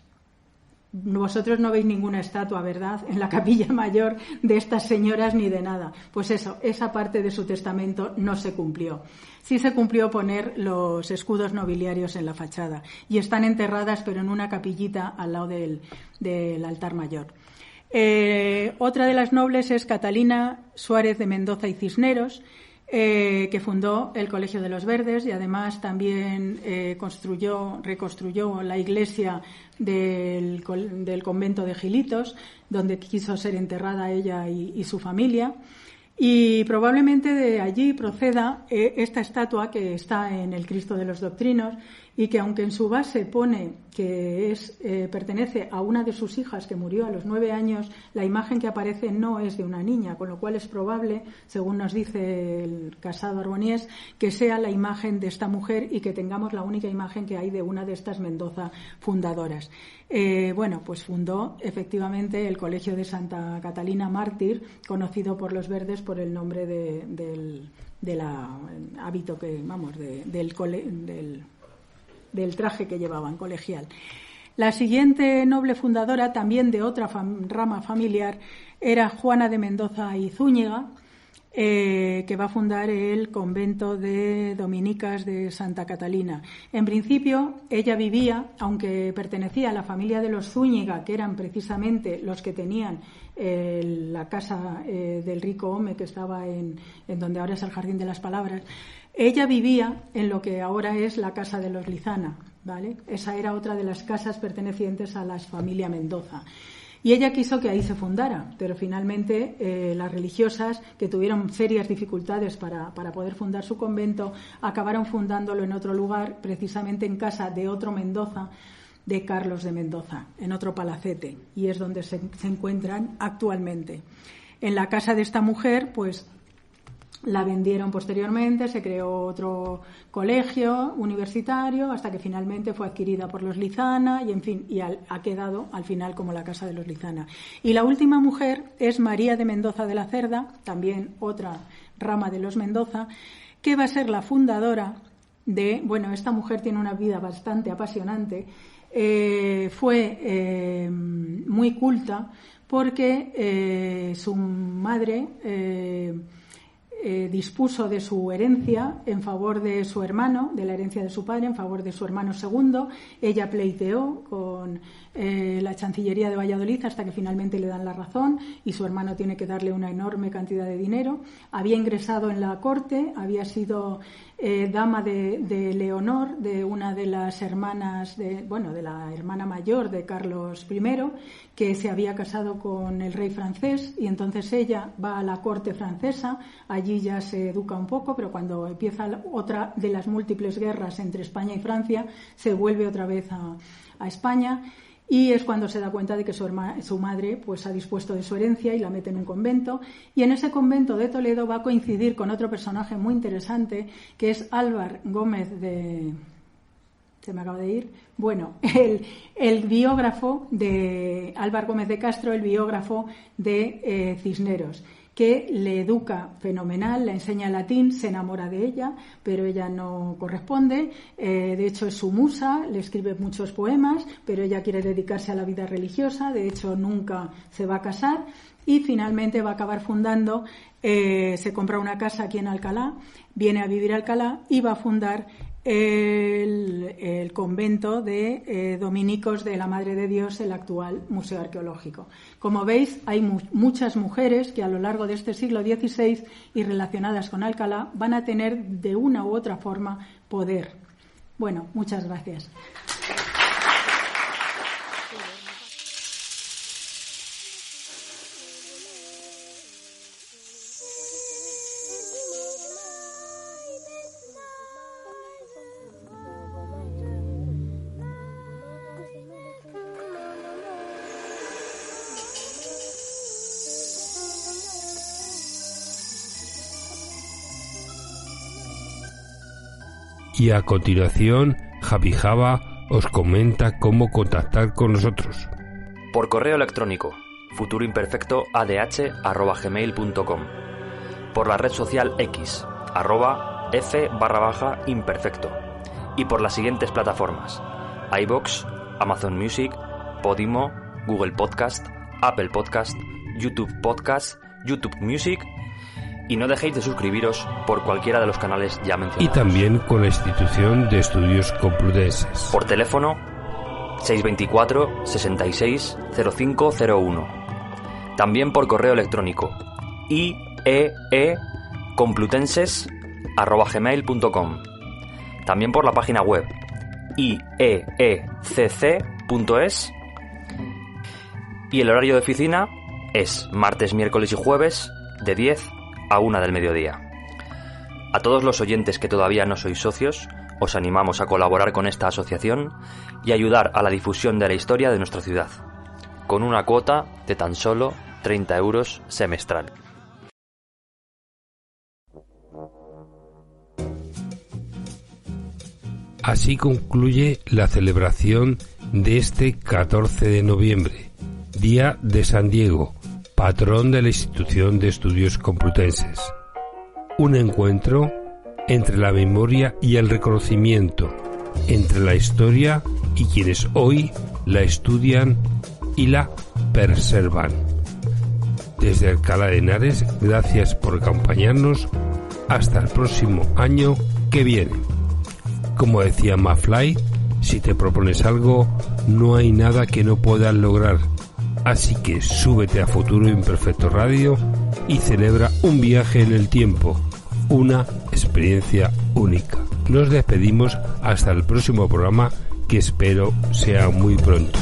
S6: Vosotros no veis ninguna estatua, ¿verdad?, en la capilla mayor de estas señoras ni de nada. Pues eso, esa parte de su testamento no se cumplió. Sí se cumplió poner los escudos nobiliarios en la fachada y están enterradas, pero en una capillita al lado del altar mayor. Otra de las nobles es Catalina Suárez de Mendoza y Cisneros, que fundó el Colegio de los Verdes y además también reconstruyó la iglesia del convento de Gilitos, donde quiso ser enterrada ella y su familia. Y probablemente de allí proceda esta estatua que está en el Cristo de los Doctrinos y que, aunque en su base pone que pertenece a una de sus hijas que murió a los 9 años, la imagen que aparece no es de una niña, con lo cual es probable, según nos dice el Casado Arboniés, que sea la imagen de esta mujer y que tengamos la única imagen que hay de una de estas Mendoza fundadoras. Pues fundó efectivamente el Colegio de Santa Catalina Mártir, conocido por los verdes por el nombre del hábito del traje que llevaban colegial. La siguiente noble fundadora, también de otra rama familiar, era Juana de Mendoza y Zúñiga, que va a fundar el convento de dominicas de Santa Catalina. En principio, ella vivía, aunque pertenecía a la familia de los Zúñiga, que eran precisamente los que tenían la casa del rico Home, que estaba en donde ahora es el Jardín de las Palabras. Ella vivía en lo que ahora es la casa de los Lizana, ¿vale? Esa era otra de las casas pertenecientes a la familia Mendoza. Y ella quiso que ahí se fundara, pero finalmente las religiosas, que tuvieron serias dificultades para poder fundar su convento, acabaron fundándolo en otro lugar, precisamente en casa de otro Mendoza, de Carlos de Mendoza, en otro palacete, y es donde se encuentran actualmente. En la casa de esta mujer, pues La vendieron posteriormente, se creó otro colegio universitario hasta que finalmente fue adquirida por los Lizana y, en fin, ha quedado al final como la casa de los Lizana. Y la última mujer es María de Mendoza de la Cerda, también otra rama de los Mendoza, que va a ser la fundadora de... Bueno, esta mujer tiene una vida bastante apasionante. Fue muy culta porque su madre... dispuso de su herencia en favor de su hermano, de la herencia de su padre, en favor de su hermano segundo. Ella pleiteó con la Chancillería de Valladolid hasta que finalmente le dan la razón y su hermano tiene que darle una enorme cantidad de dinero. Había ingresado en la corte, había sido dama de Leonor, de una de las hermanas, de la hermana mayor de Carlos I, que se había casado con el rey francés, y entonces ella va a la corte francesa. Allí ya se educa un poco, pero cuando empieza otra de las múltiples guerras entre España y Francia, se vuelve otra vez a España, y es cuando se da cuenta de que su madre pues ha dispuesto de su herencia y la mete en un convento. Y en ese convento de Toledo va a coincidir con otro personaje muy interesante, que es Álvar Gómez de... Se me acaba de ir. Bueno, el biógrafo de Álvar Gómez de Castro, el biógrafo de Cisneros, que le educa fenomenal, le enseña latín, se enamora de ella, pero ella no corresponde. De hecho, es su musa, le escribe muchos poemas, pero ella quiere dedicarse a la vida religiosa. De hecho, nunca se va a casar y finalmente va a acabar fundando, se compra una casa aquí en Alcalá, viene a vivir a Alcalá y va a fundar el convento de dominicos de la Madre de Dios, el actual Museo Arqueológico. Como veis, hay muchas mujeres que a lo largo de este siglo XVI y relacionadas con Alcalá van a tener de una u otra forma poder. Bueno, muchas gracias.
S2: Y a continuación, Javi Java os comenta cómo contactar con nosotros.
S3: Por correo electrónico, futuroimperfecto@gmail.com. Por la red social X, @f_imperfecto. Y por las siguientes plataformas: iVoox, Amazon Music, Podimo, Google Podcast, Apple Podcast, YouTube Podcast, YouTube Music. Y no dejéis de suscribiros por cualquiera de los canales ya mencionados.
S2: Y también con la Institución de Estudios Complutenses.
S3: Por teléfono 624 66 0501. También por correo electrónico ieecomplutenses@gmail.com. También por la página web ieecc.es. Y el horario de oficina es martes, miércoles y jueves de 10 a 1 del mediodía. A todos los oyentes que todavía no sois socios, os animamos a colaborar con esta asociación y ayudar a la difusión de la historia de nuestra ciudad, con una cuota de tan solo 30 euros semestral.
S2: Así concluye la celebración de este 14 de noviembre, Día de San Diego, patrón de la Institución de Estudios Complutenses. Un encuentro entre la memoria y el reconocimiento, entre la historia y quienes hoy la estudian y la preservan. Desde Alcalá de Henares, gracias por acompañarnos. Hasta el próximo año que viene. Como decía McFly, si te propones algo, no hay nada que no puedas lograr. Así que súbete a Futuro Imperfecto Radio y celebra un viaje en el tiempo, una experiencia única. Nos despedimos hasta el próximo programa, que espero sea muy pronto.